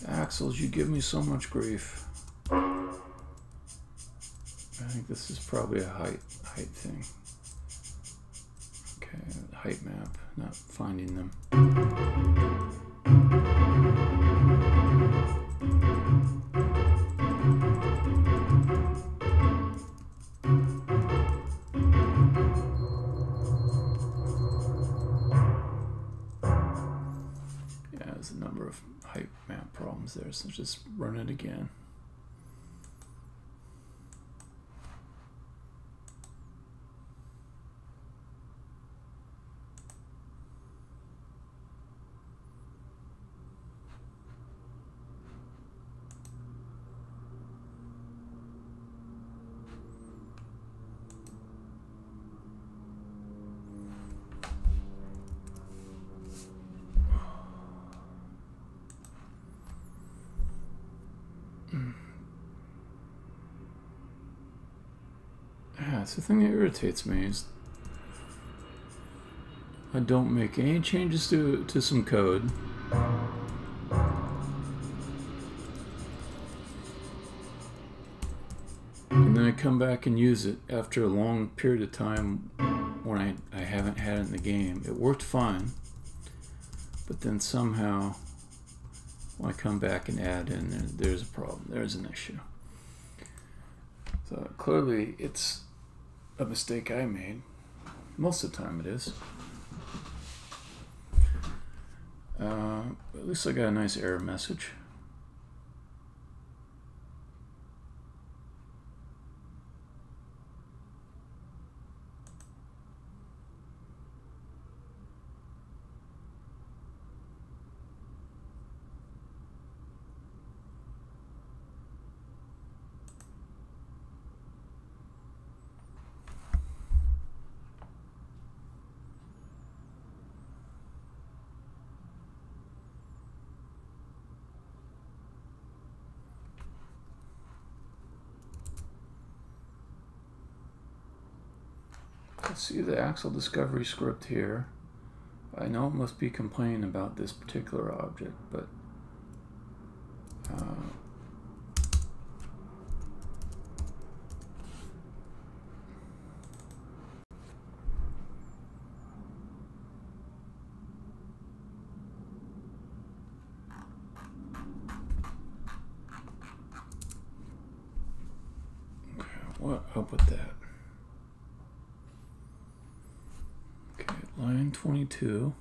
Axles, you give me so much grief. I think this is probably a height thing. Okay, height map, not finding them. minimize the number of height map problems there. So just run it again. That's the thing that irritates me is I don't make any changes to some code. And then I come back and use it after a long period of time when I haven't had it in the game. It worked fine, but then somehow when I come back and add in, there's a problem, there's an issue. So clearly it's a mistake I made. Most of the time it is. At least I got a nice error message. Let's see the Axle Discovery script here. I know it must be complaining about this particular object, but what up with that? Line 22.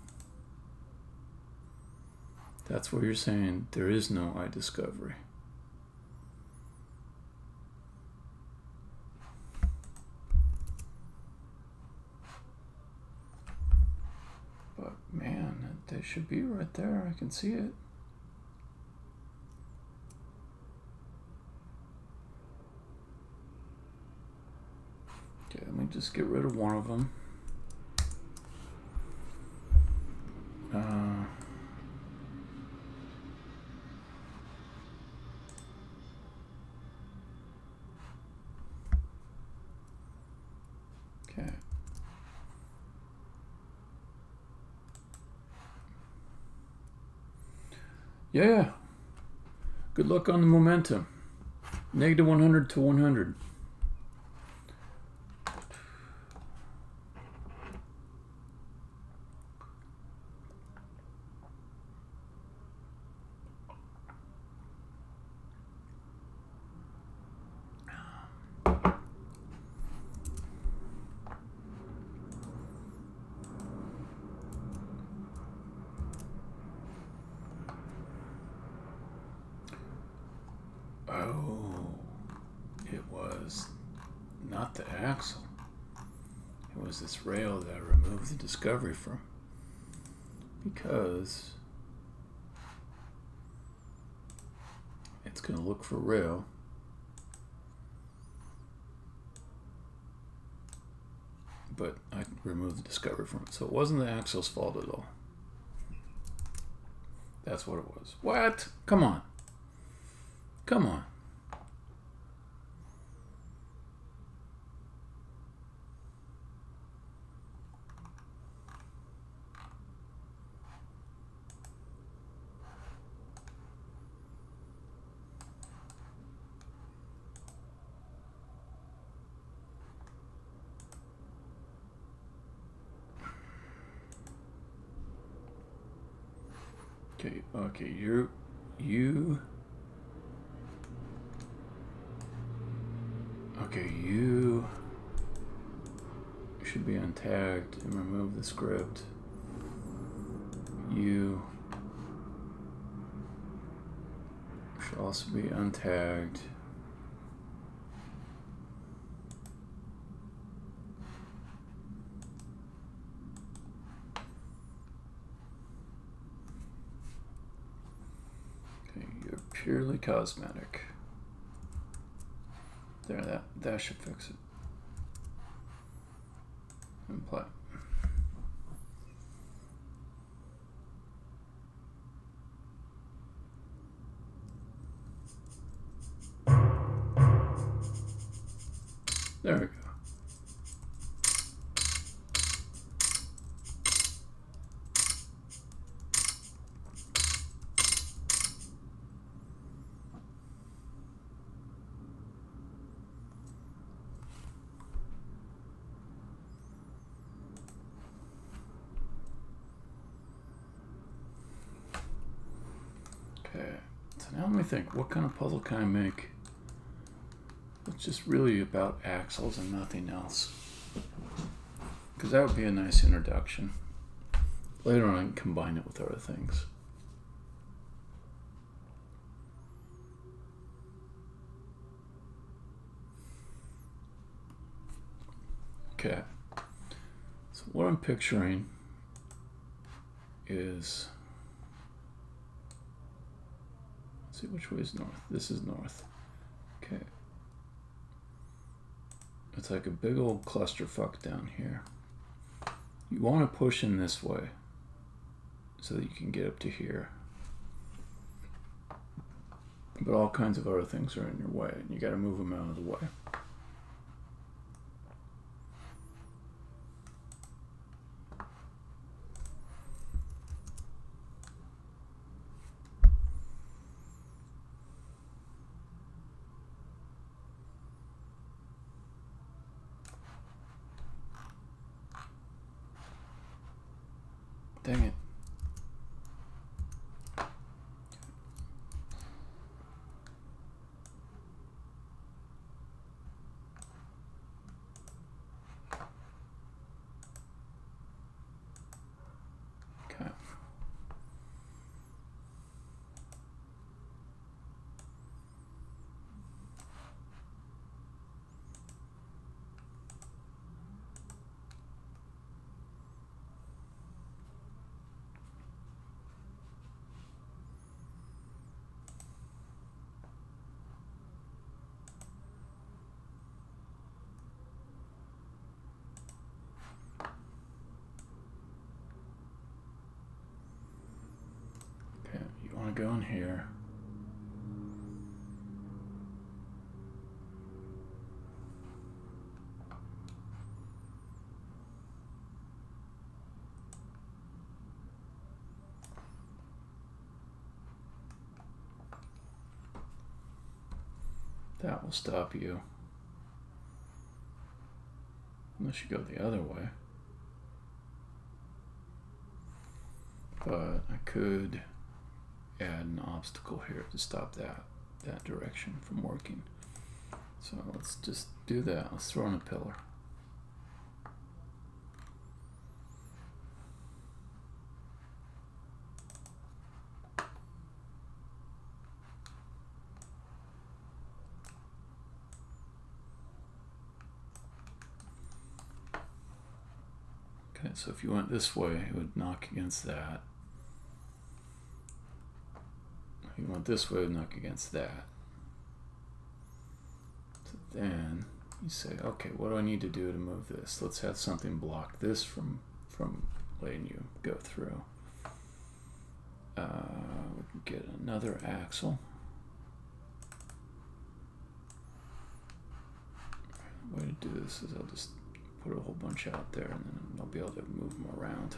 That's where you're saying there is no iDiscovery. But man, they should be right there. I can see it. Okay, let me just get rid of one of them. Okay. Yeah. Good luck on the momentum. Negative 100 to 100. Oh, it was not the axle. It was this rail that I removed the discovery from. Because it's going to look for rail. But I removed the discovery from it. So it wasn't the axle's fault at all. That's what it was. What? Come on. Come on. Okay, you should be untagged and remove the script. You Should also be untagged. Okay, you're purely cosmetic. There, that should fix it. And play. There we go. Okay, so now let me think, what kind of puzzle can I make? It's just really about axles and nothing else. Because that would be a nice introduction. Later on I can combine it with other things. Okay, so what I'm picturing is, let's see which way is north. This is north. Okay. It's like a big old clusterfuck down here. You want to push in this way so that you can get up to here. But all kinds of other things are in your way, and you got to move them out of the way. Dang it. Okay. Go in here. That will stop you. Unless you go the other way. But I could add an obstacle here to stop that direction from working. So let's just do that. Let's throw in a pillar. Okay, so if you went this way, it would knock against that. You went this way, knock against that. So then you say, okay, what do I need to do to move this? Let's have something block this from letting you go through. We can get another axle. The way to do this is I'll just put a whole bunch out there and then I'll be able to move them around.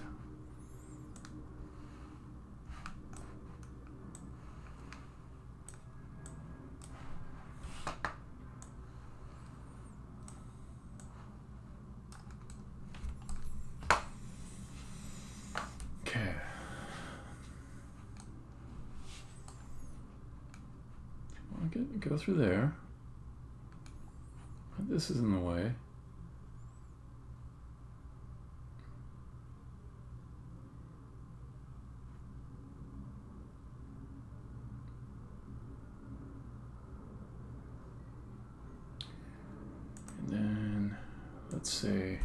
Go through there. This is in the way. let's say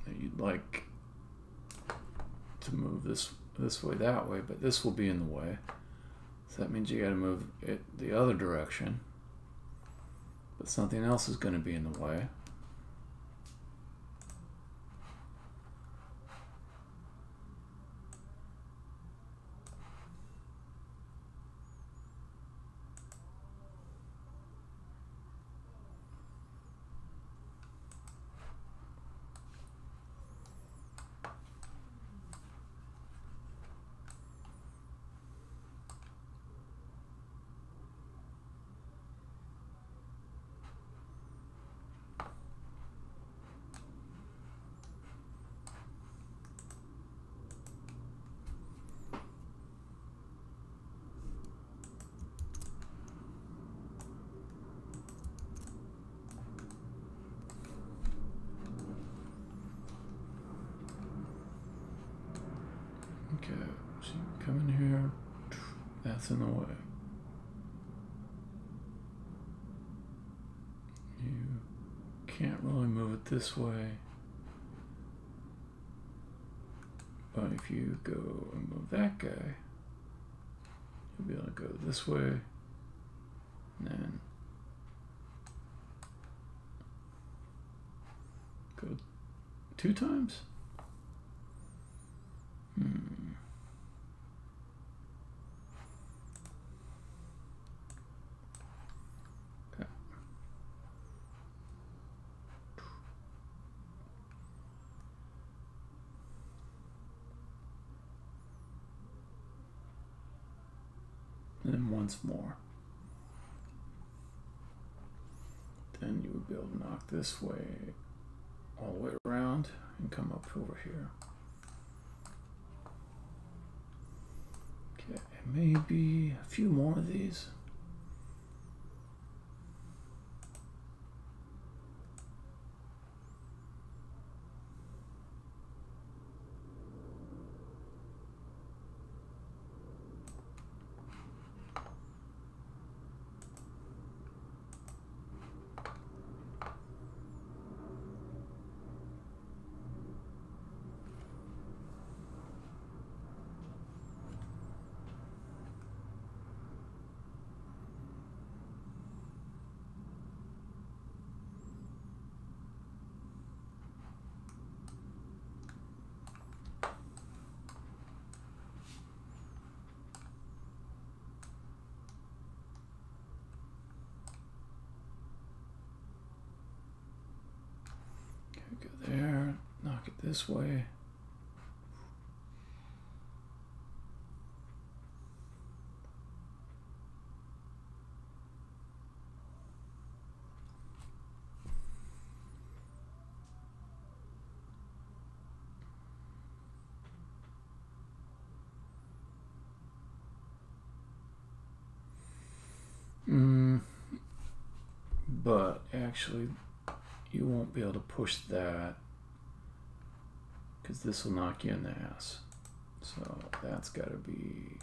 that you'd like to move this way, that way, but this will be in the way. So that means you got to move it the other direction, but something else is going to be in the way. Okay, so you come in here, that's in the way. You can't really move it this way, but if you go and move that guy, you'll be able to go this way, and then go 2 times? Okay. And then once more. Then you would be able to knock this way all the way around and come up over here. Okay, maybe a few more of these. Go there, knock it this way. But actually, you won't be able to push that because this will knock you in the ass. So that's got to be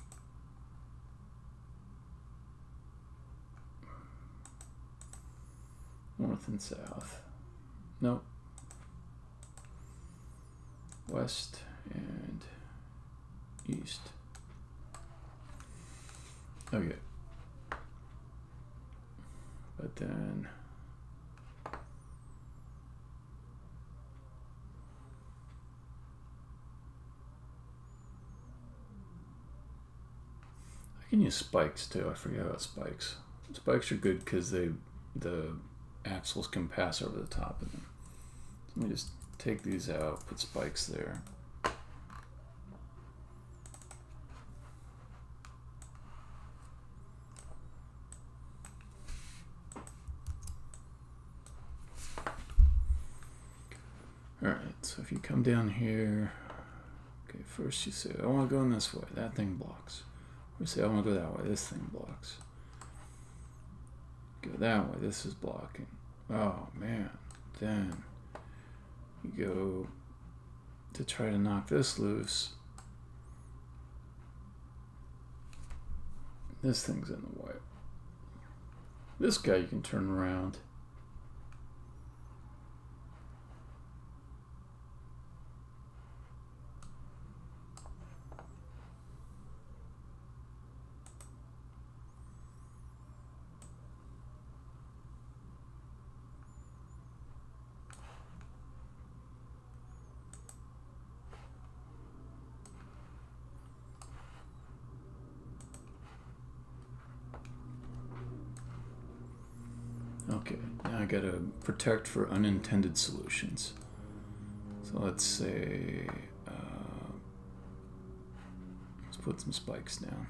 north and south. Nope. West and east. Okay. But then I can use spikes too. I forget about spikes. Spikes are good because the axles can pass over the top of them. Let me just take these out, put spikes there. Alright, so if you come down here, okay, first you say, I want to go in this way, that thing blocks. Or you say, I want to go that way, this thing blocks. Go that way, this is blocking. Oh man, then you go to try to knock this loose. This thing's in the way. This guy you can turn around. Okay, now I gotta protect for unintended solutions. So let's say, let's put some spikes down.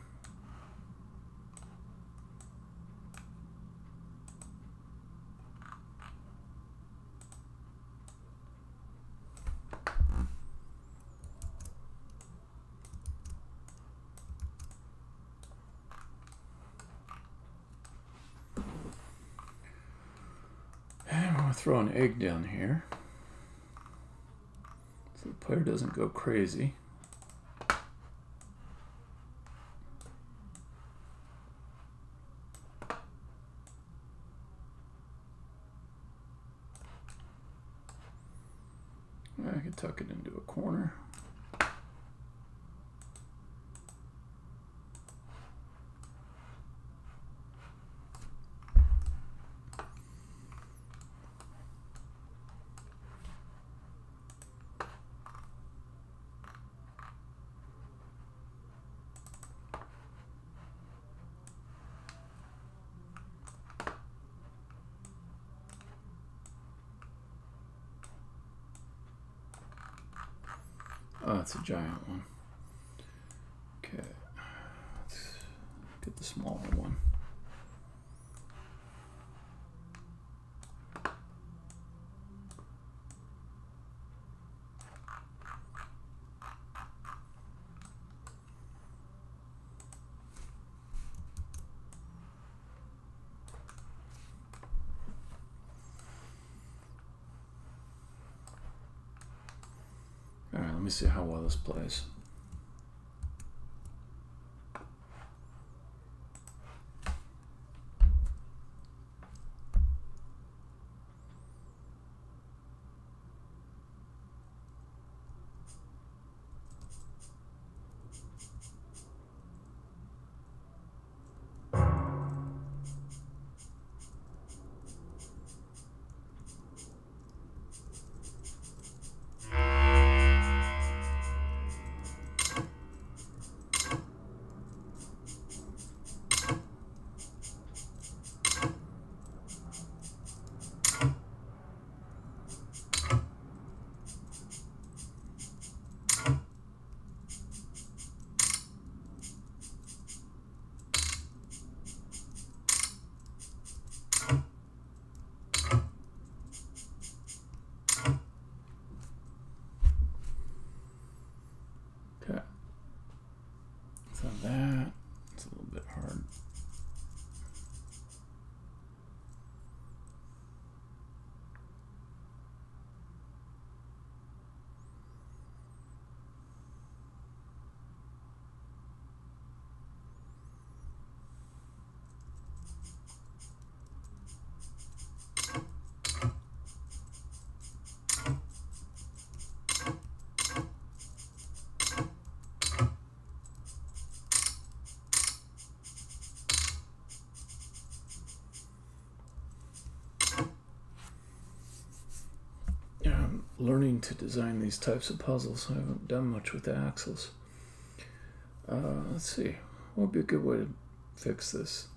And we'll throw an egg down here so the player doesn't go crazy. I could tuck it into a corner. Oh, that's a giant one. Okay, let's get the smaller one. All right, let me see how well this plays. Okay, so that's a little bit hard. I'm learning to design these types of puzzles. I haven't done much with the axles. Let's see, what would be a good way to fix this?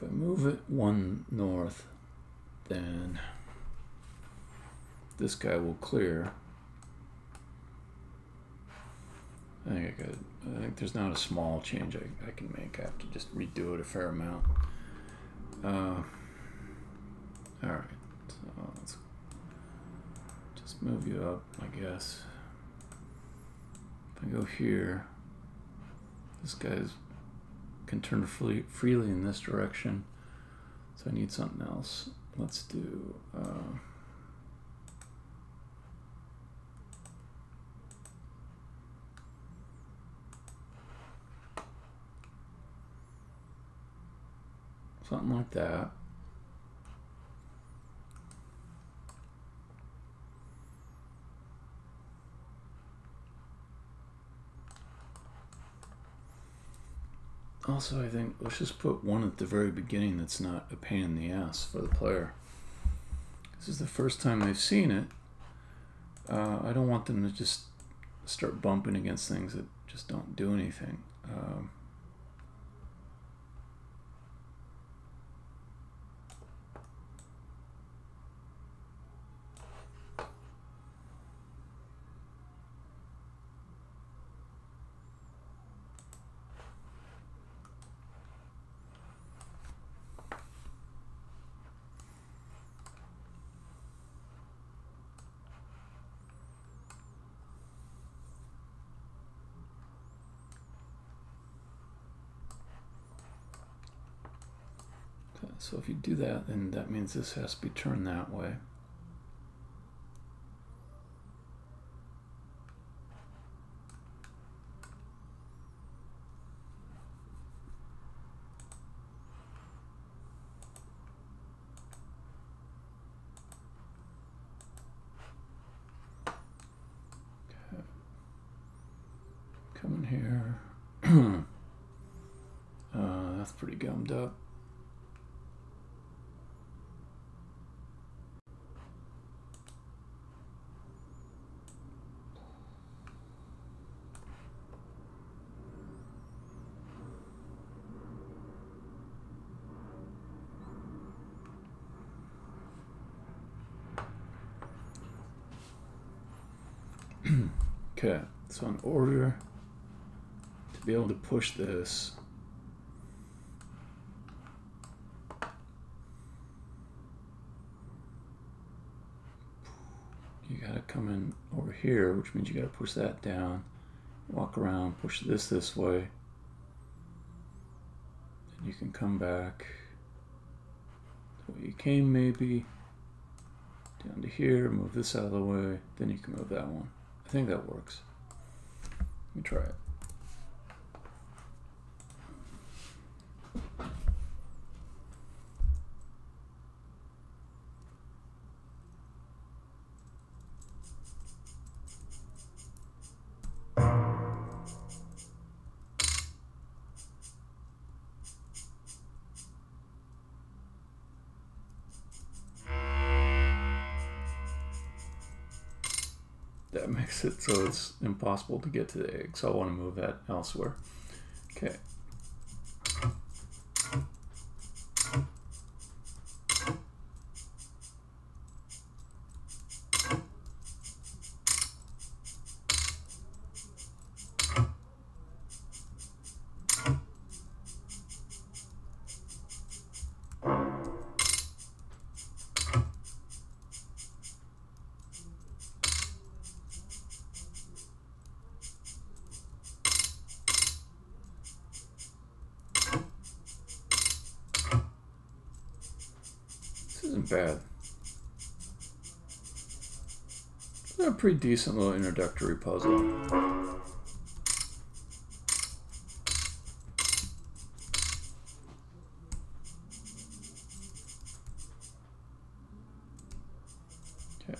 If I move it one north, then this guy will clear. I think there's not a small change I can make. I have to just redo it a fair amount. Alright, so let's just move you up, I guess. If I go here, this guy can turn freely in this direction, so I need something else. Let's do something like that. Also, I think let's just put one at the very beginning that's not a pain in the ass for the player. This is the first time they've seen it. I don't want them to just start bumping against things that just don't do anything. So if you do that, then that means this has to be turned that way. Okay. Come in here. That's pretty gummed up. Okay, so in order to be able to push this, you gotta come in over here, which means you gotta push that down, walk around, push this way, and you can come back the way you came, maybe down to here, move this out of the way, then you can move that one. I think that works. Let me try it. That makes it so it's impossible to get to the egg, so I want to move that elsewhere. Okay. This isn't bad. It's a pretty decent little introductory puzzle. Okay.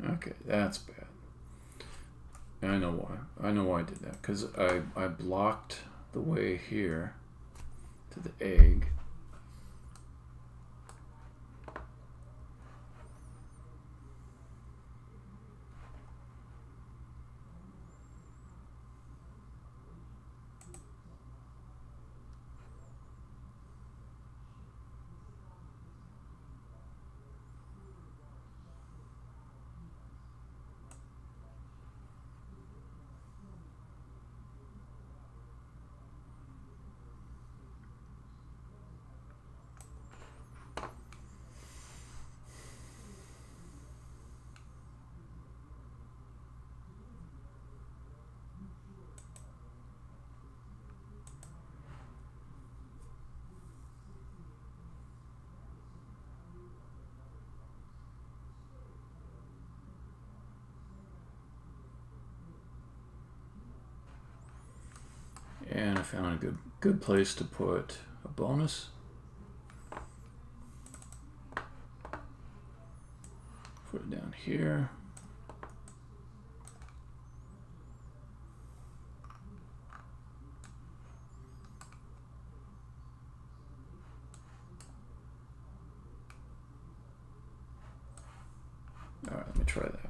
Okay, that's bad. And I know why. I know why I did that. Because I blocked the way here to the egg. And I found a good place to put a bonus. Put it down here. All right, let me try that.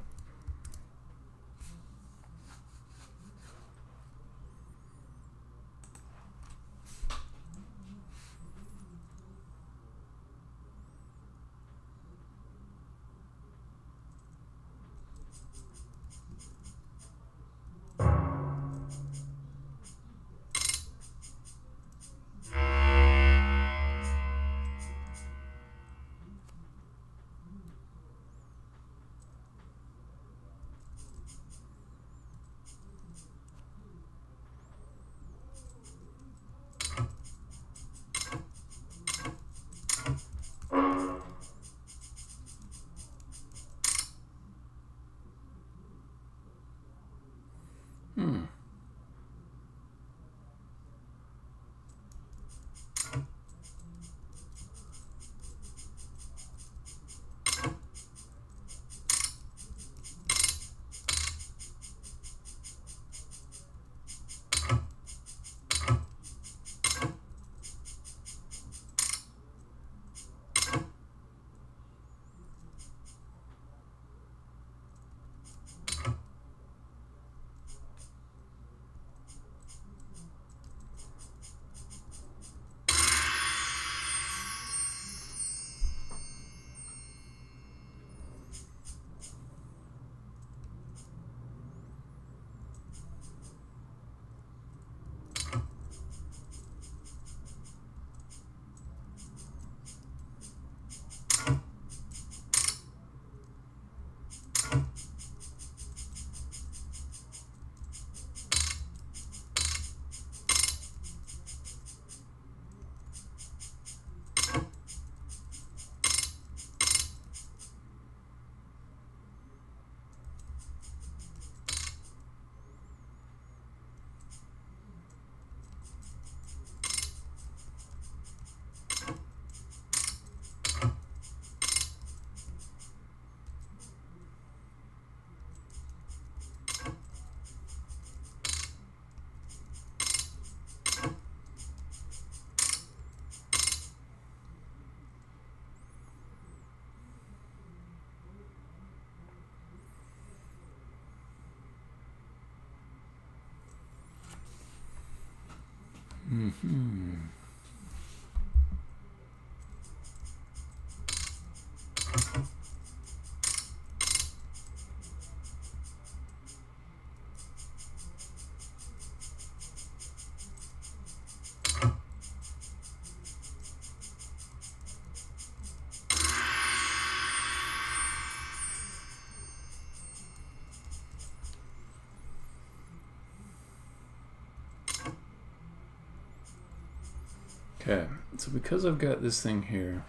Okay, so because I've got this thing here,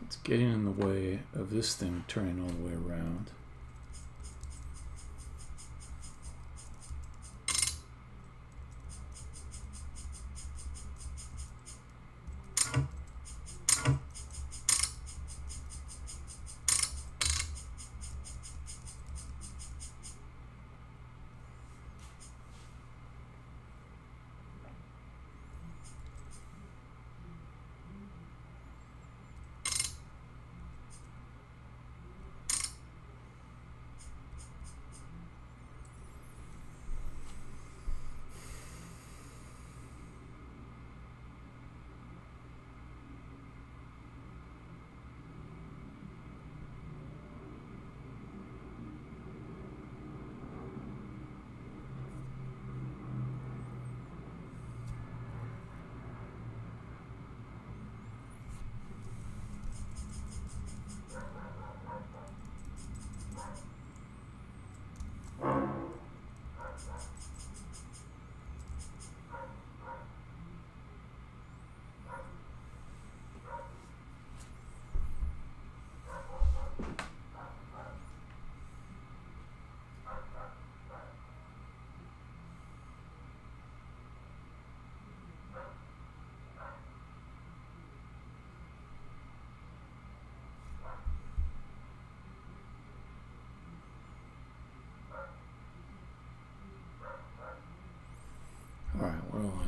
it's getting in the way of this thing turning all the way around.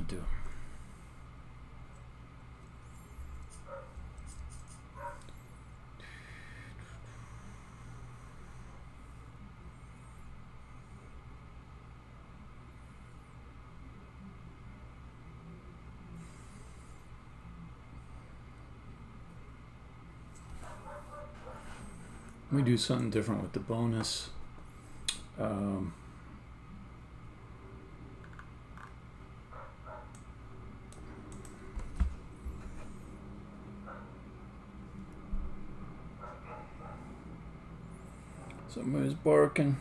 do. We do something different with the bonus. Somebody's barking.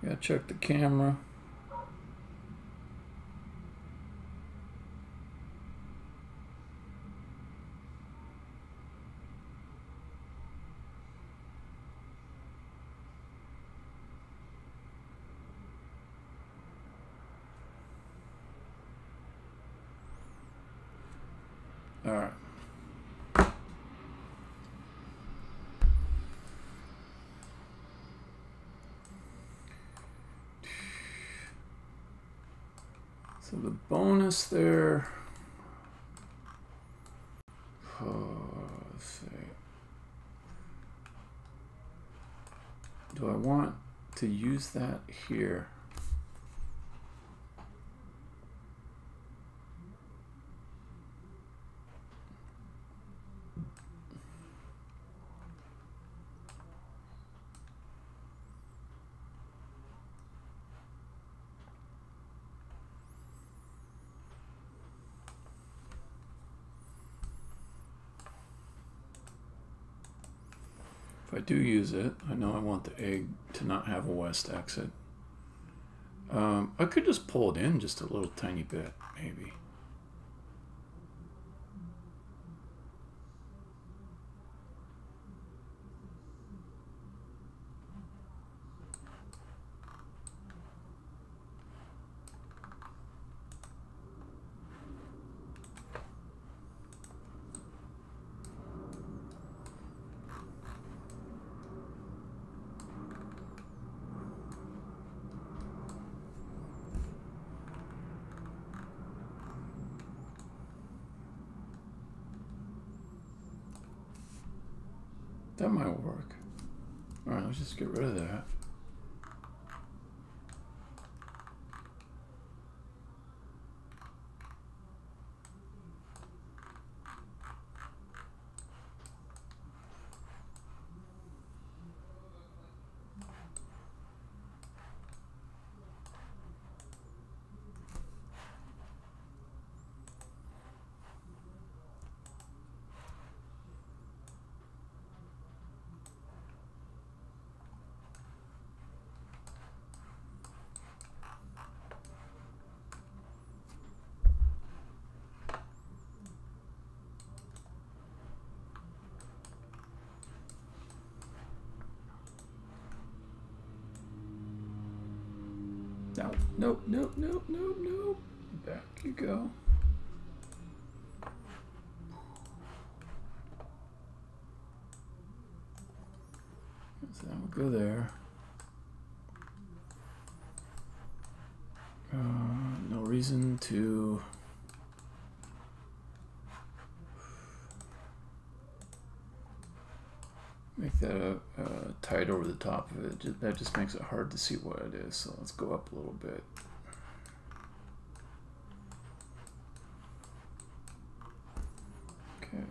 Gotta check the camera. All right. So the bonus there, let's see. Do I want to use that here? If I do use it, I know I want the egg to not have a west exit. I could just pull it in just a little tiny bit, maybe. That might work. All right, let's just get rid of that. No, nope, nope, nope, nope, nope. Back you go. So that will go there. No reason to make that tight over the top of it. That just makes it hard to see what it is. So let's go up a little bit. Okay,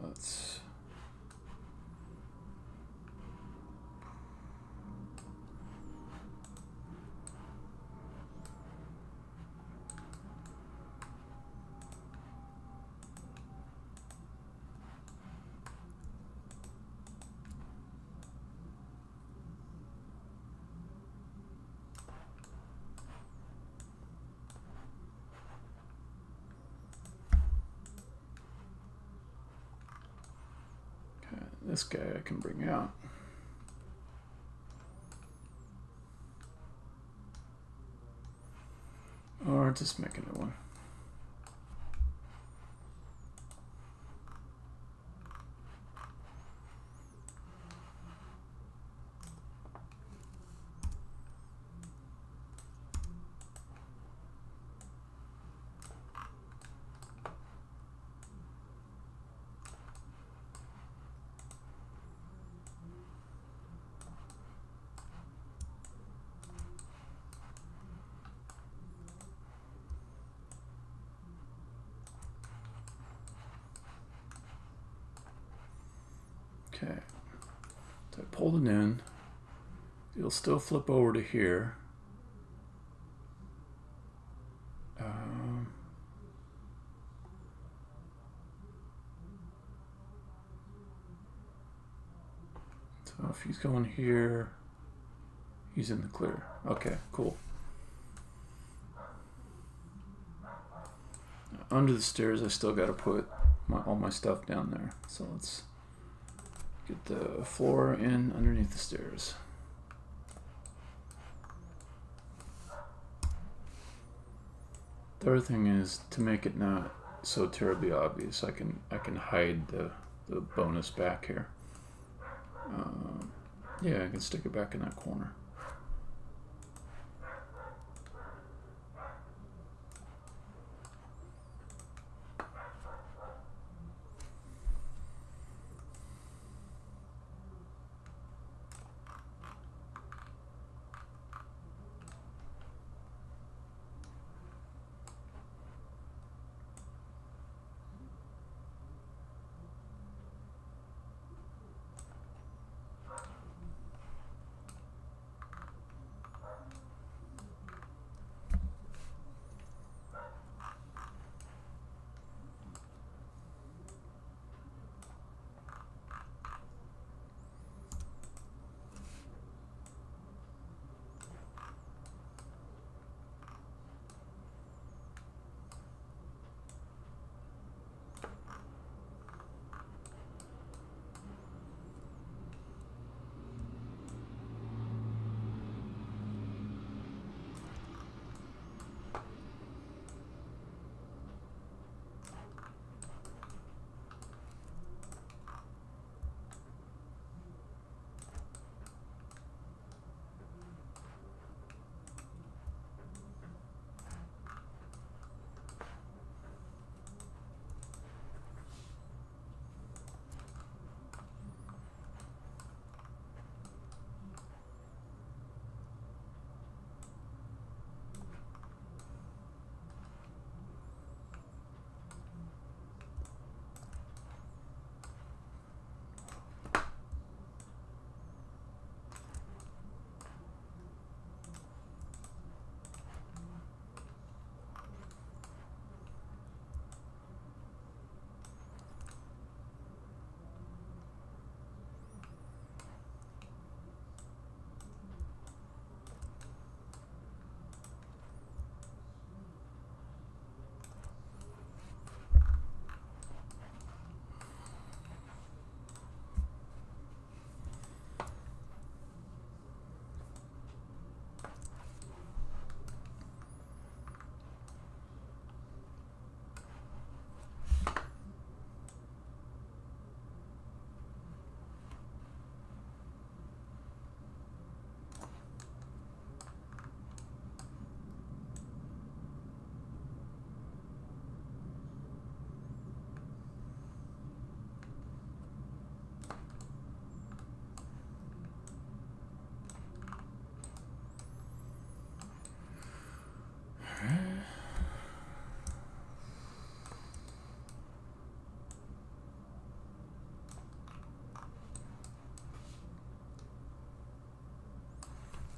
let's. This guy I can bring out. Or just make a new one. Okay, so I pulled it in. It'll still flip over to here. So if he's going here, he's in the clear. Okay, cool. Under the stairs, I still got to put all my stuff down there. So let's get the floor in underneath the stairs. The other thing is to make it not so terribly obvious. I can hide the bonus back here. Yeah, I can stick it back in that corner.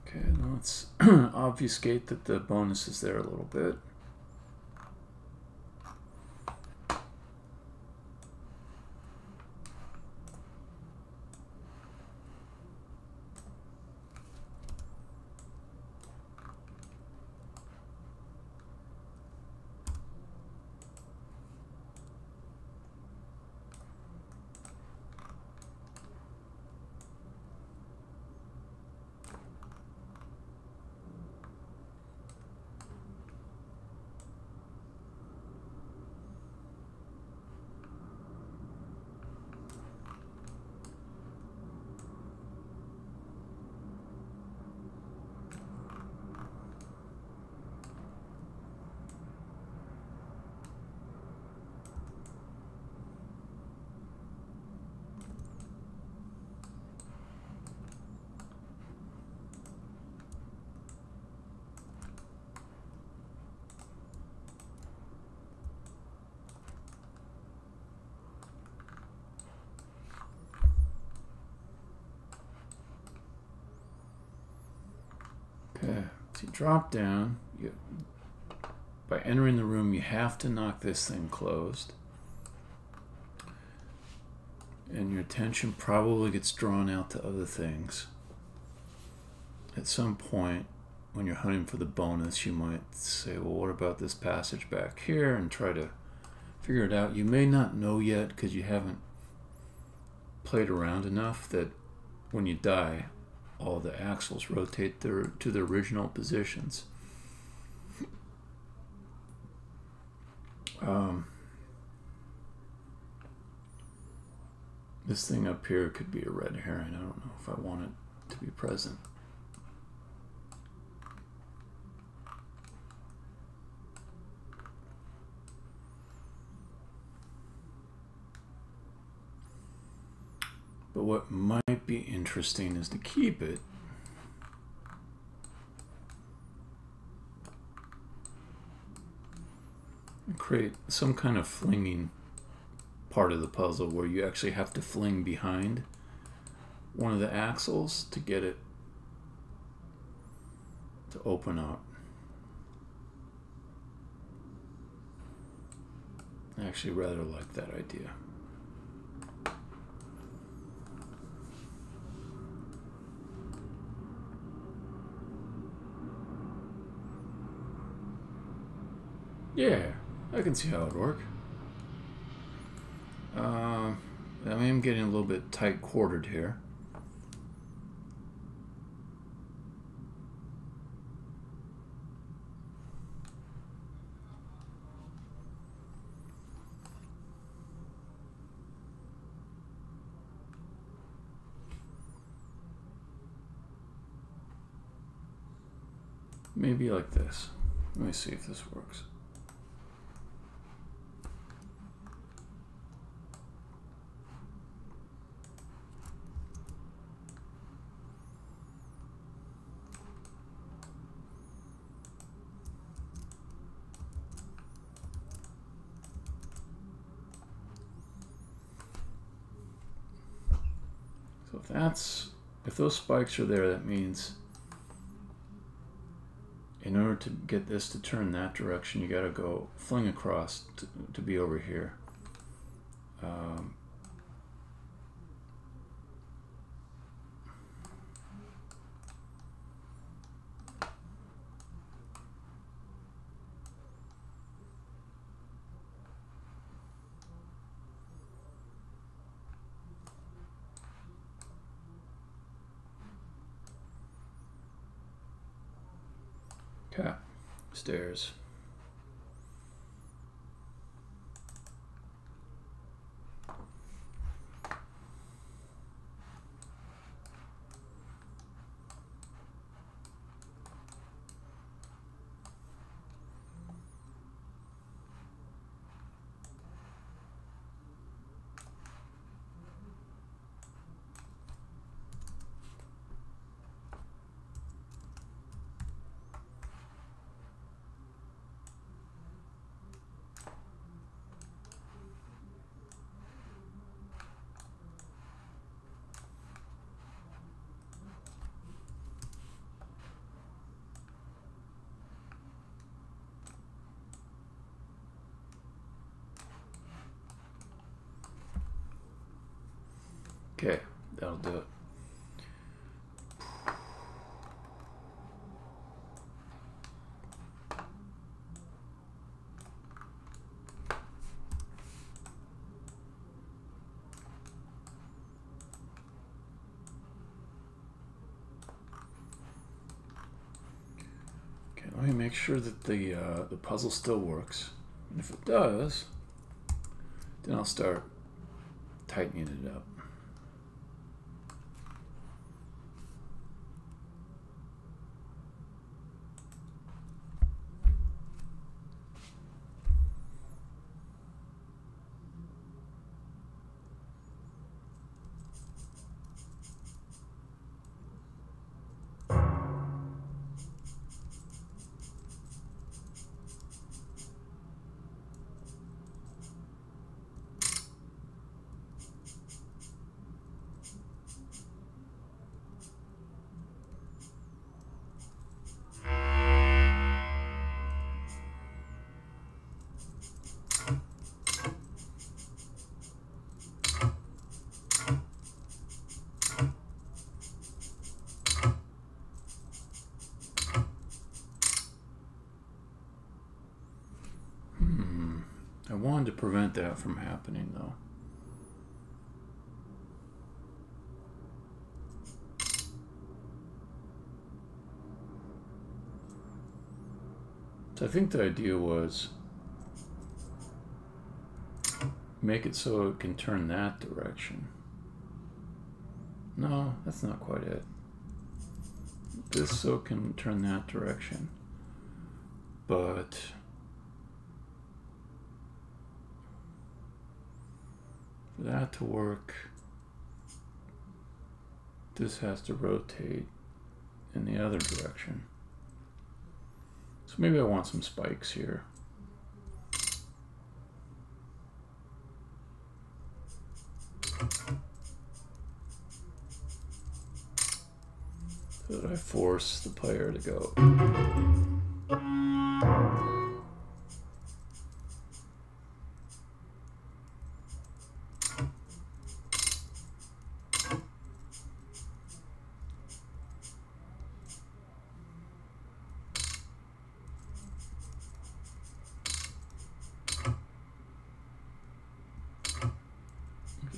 Okay, now let's obfuscate that the bonus is there a little bit. Okay, so you drop down. By entering the room, you have to knock this thing closed. And your attention probably gets drawn out to other things. At some point, when you're hunting for the bonus, you might say, well, what about this passage back here? And try to figure it out. You may not know yet because you haven't played around enough that when you die, all the axles rotate to their original positions. This thing up here could be a red herring. I don't know if I want it to be present. But what might be interesting is to keep it and create some kind of flinging part of the puzzle where you actually have to fling behind one of the axles to get it to open up. I actually rather like that idea. Yeah, I can see how it would work. I am getting a little bit tight quartered here. Maybe like this. Let me see if this works. So if those spikes are there, that means in order to get this to turn that direction, you got to go fling across to be over here. Okay, stairs. Okay, that'll do it. Okay, let me make sure that the puzzle still works. And if it does, then I'll start tightening it up. I wanted to prevent that from happening, though. So I think the idea was make it so it can turn that direction. No, that's not quite it. This so it can turn that direction. But for that to work, this has to rotate in the other direction. So maybe I want some spikes here. So that I force the player to go.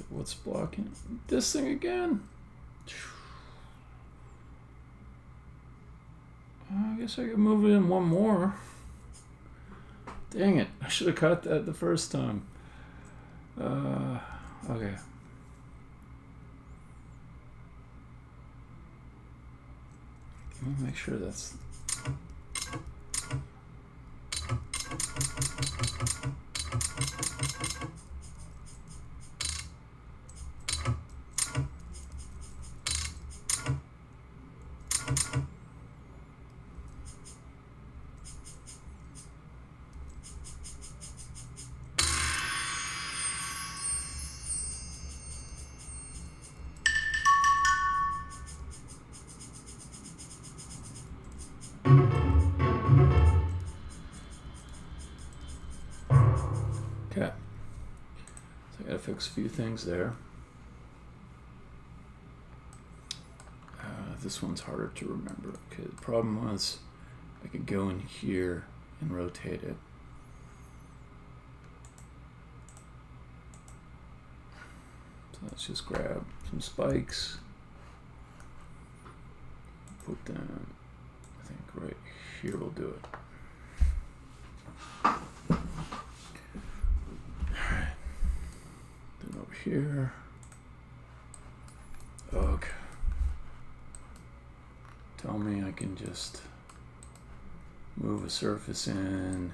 What's blocking this thing again? I guess I could move it in one more. Dang it, I should have caught that the first time. Okay. Let me make sure that's... Okay, so I gotta fix a few things there. This one's harder to remember. Okay, the problem was I could go in here and rotate it. So let's just grab some spikes, put them, I think right here will do it. Then over here. Okay. Tell me I can just move a surface in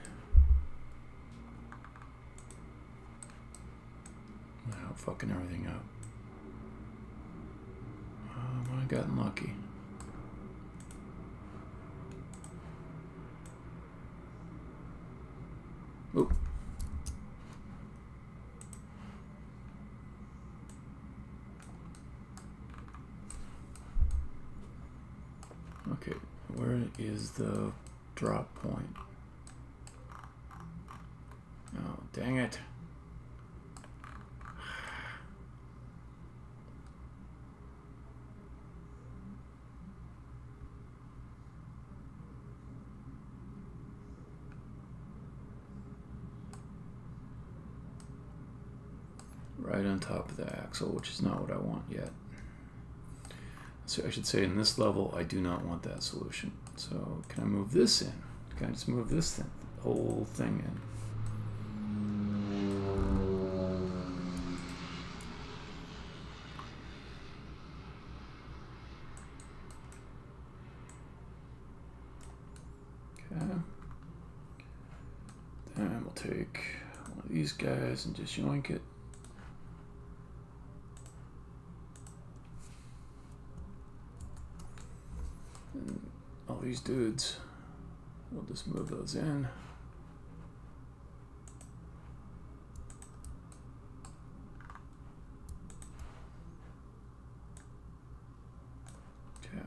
without fucking everything up. I gotten lucky. Oop. Okay, where is the drop point? Oh, dang it. Right on top of the axle, which is not what I want yet. So I should say in this level, I do not want that solution. So can I move this in? Can I just move this thing, the whole thing in? Okay. Then we'll take one of these guys and just yoink it. All these dudes, we'll just move those in. Okay.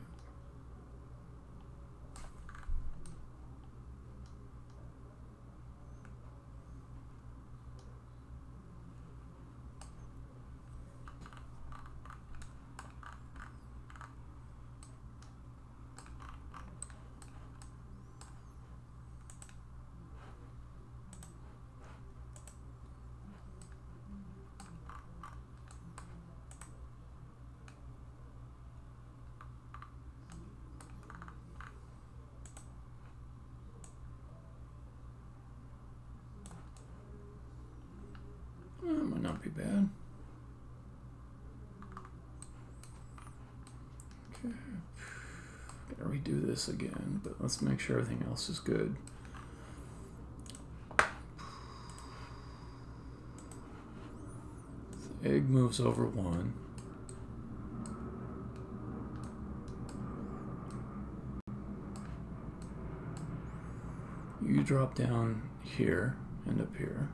bad. Okay. Gotta redo this again, but let's make sure everything else is good. The egg moves over 1. You drop down here and up here.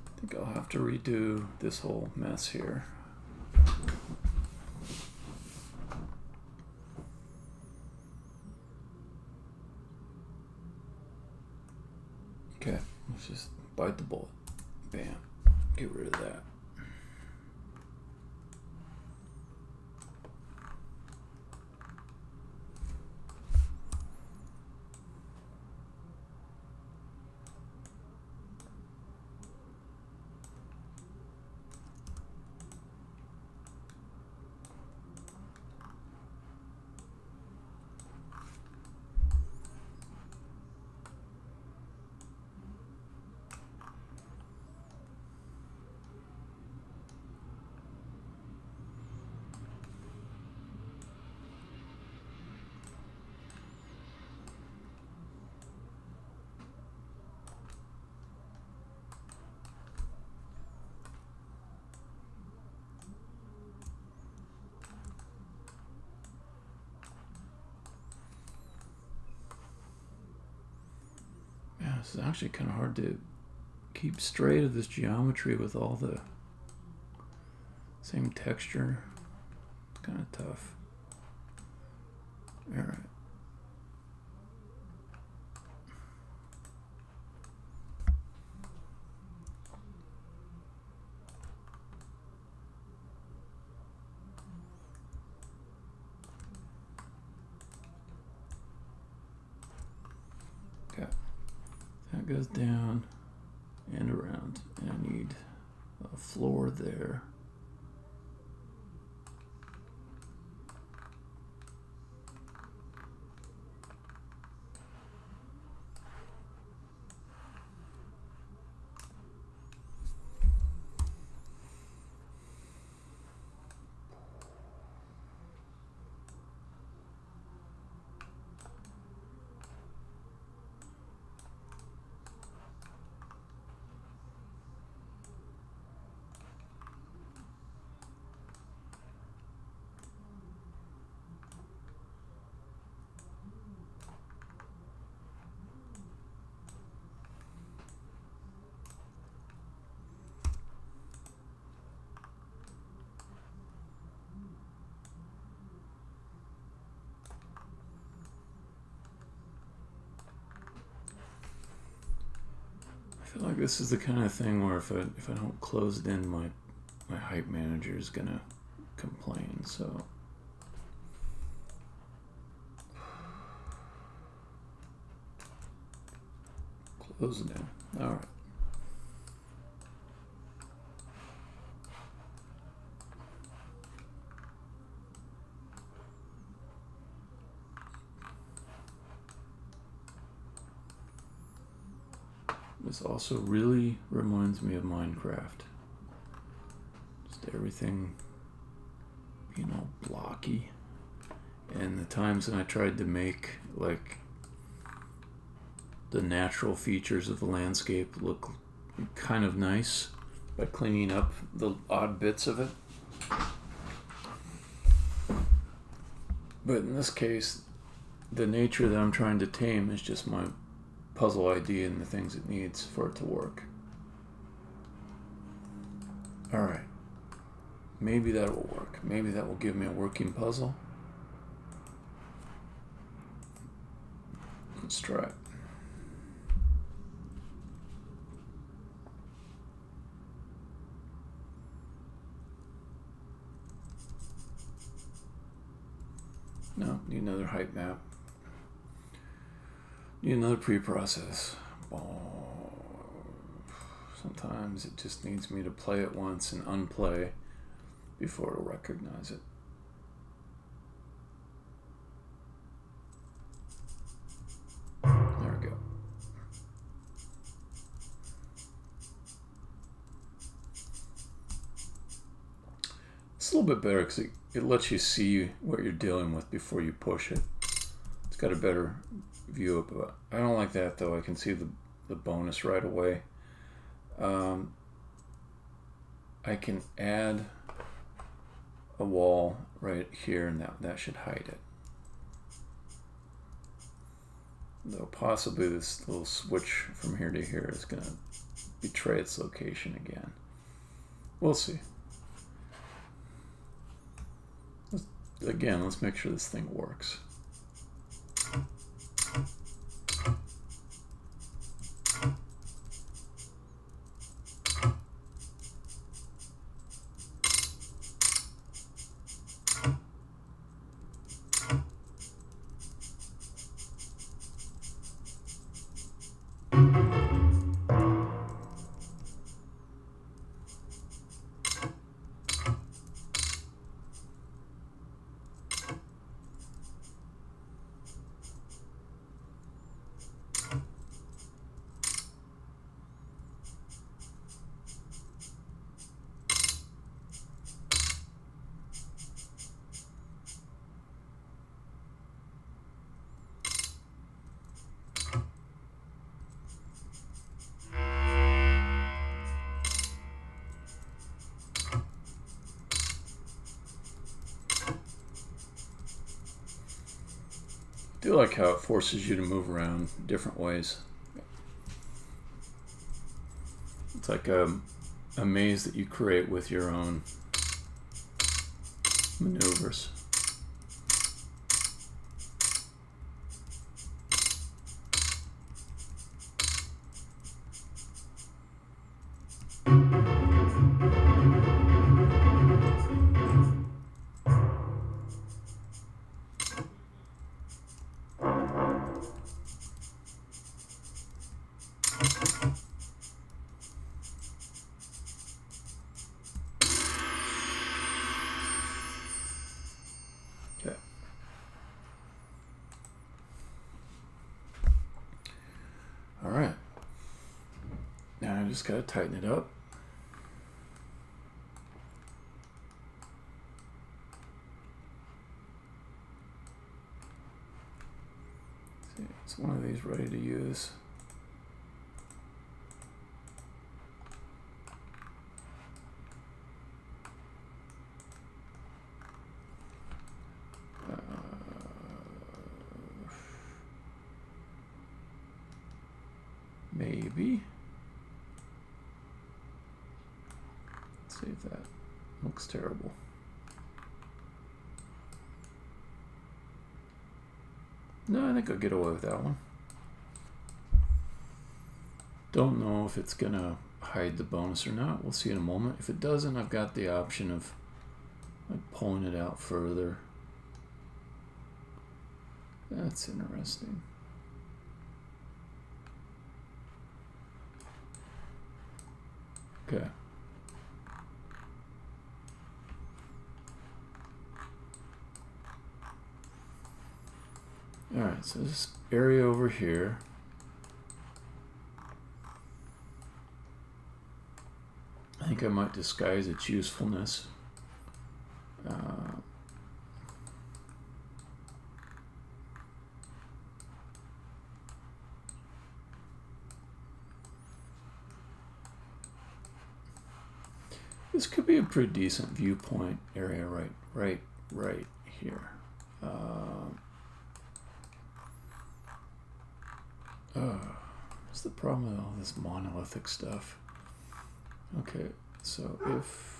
I think I'll have to redo this whole mess here. Okay, let's just bite the bullet. Bam. Get rid of that. This is actually kind of hard to keep straight of this geometry with all the same texture. It's kind of tough. All right. Okay. That goes down and around, and I need a floor there. I feel like this is the kind of thing where if I don't close it in, my hype manager is gonna complain. So close it in. All right. This also really reminds me of Minecraft. Just everything being all blocky. And the times when I tried to make like the natural features of the landscape look kind of nice by cleaning up the odd bits of it. But in this case, the nature that I'm trying to tame is just my puzzle idea and the things it needs for it to work. Alright. Maybe that will work. Maybe that will give me a working puzzle. Let's try it. No, need another height map. Need another pre-process. Sometimes it just needs me to play it once and unplay before it'll recognize it. There we go. It's a little bit better because it lets you see what you're dealing with before you push it. It's got a better view of it. I don't like that though. I can see the bonus right away. I can add a wall right here, and that should hide it. Though possibly this little switch from here to here is going to betray its location again. We'll see. Again, let's make sure this thing works. I do like how it forces you to move around different ways. It's like a maze that you create with your own maneuvers. Just gotta tighten it up. See, it's one of these ready to use. Maybe. Save that. Looks terrible. No, I think I'll get away with that one. Don't know if it's gonna hide the bonus or not. We'll see in a moment. If it doesn't, I've got the option of like pulling it out further. That's interesting. Okay. Alright, so this area over here, I think I might disguise its usefulness. This could be a pretty decent viewpoint area right here. What's the problem with all this monolithic stuff? Okay, so if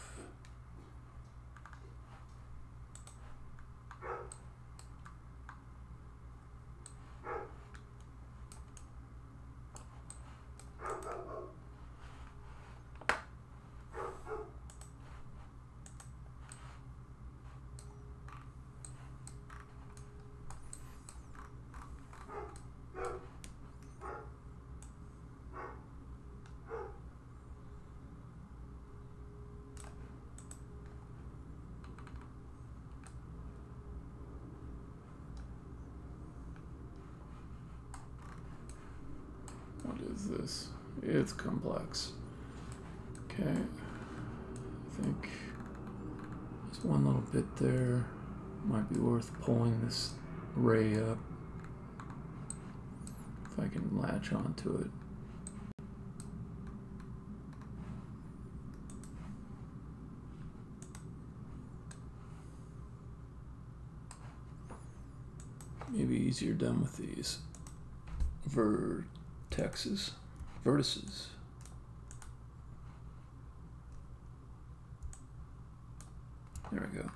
is this? It's complex. Okay. I think there's one little bit there. Might be worth pulling this ray up. If I can latch onto it. Maybe easier done with these vertices. There we go.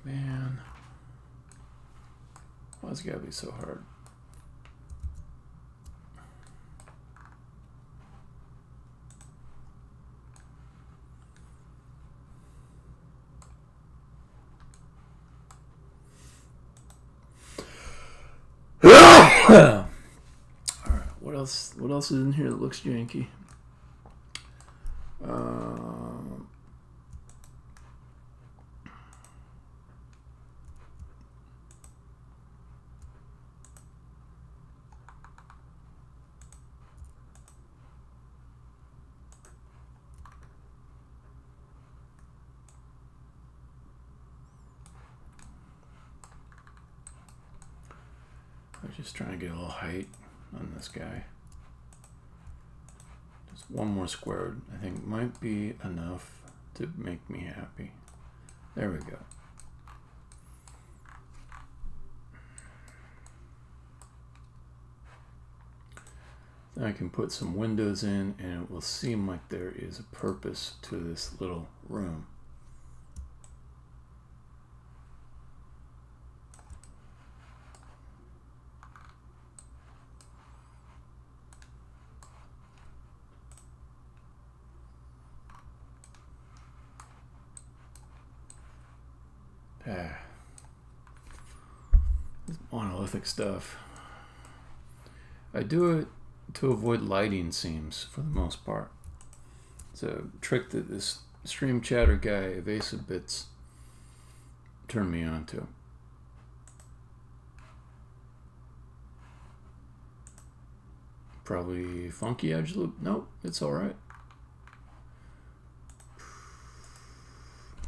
Man, why is it gotta be so hard? Alright, what else is in here that looks janky? I'm just trying to get a little height on this guy. Just one more squared, I think might be enough to make me happy. There we go. Then I can put some windows in and it will seem like there is a purpose to this little room. This monolithic stuff. I do it to avoid lighting seams for the most part. It's a trick that this stream chatter guy, Evasive Bits, turned me on to. Probably funky edge loop. Nope, it's alright.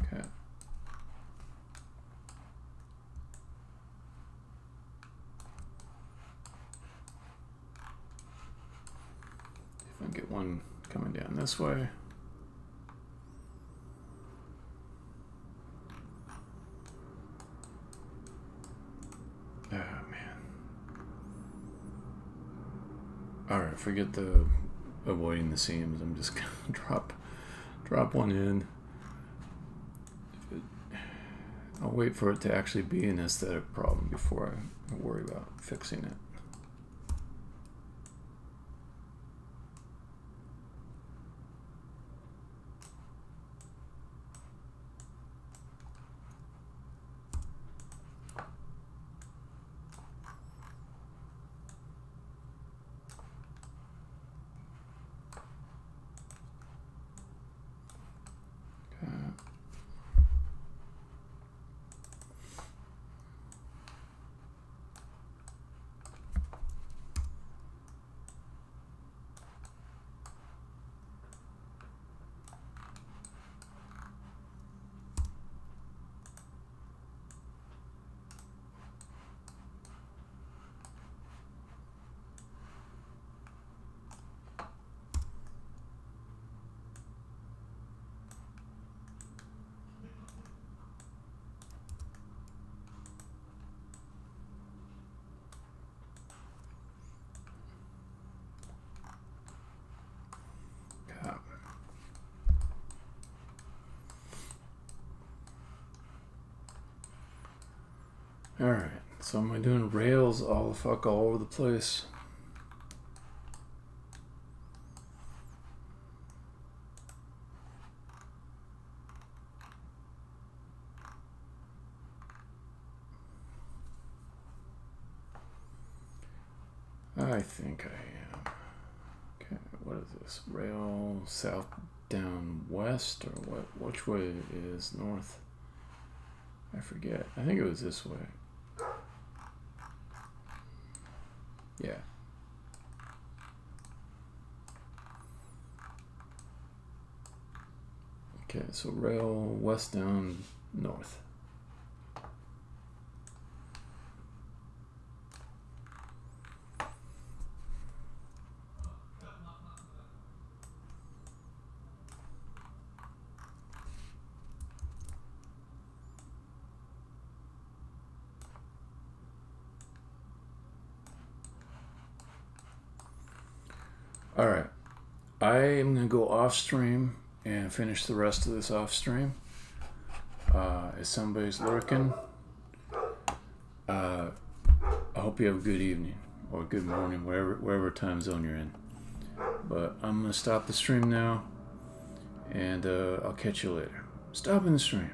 Okay. If I can get one coming down this way. Oh man. Alright, forget the avoiding the seams. I'm just gonna drop one in. I'll wait for it to actually be an aesthetic problem before I worry about fixing it. Alright, so am I doing rails all the fuck all over the place? I think I am. Okay, what is this? Rail south down west, or what? Which way is north? I forget. I think it was this way. Yeah. Okay, so rail west down north. All right, I am going to go off stream and finish the rest of this off stream. If somebody's lurking, I hope you have a good evening or good morning, wherever time zone you're in. But I'm going to stop the stream now, and I'll catch you later. Stopping the stream.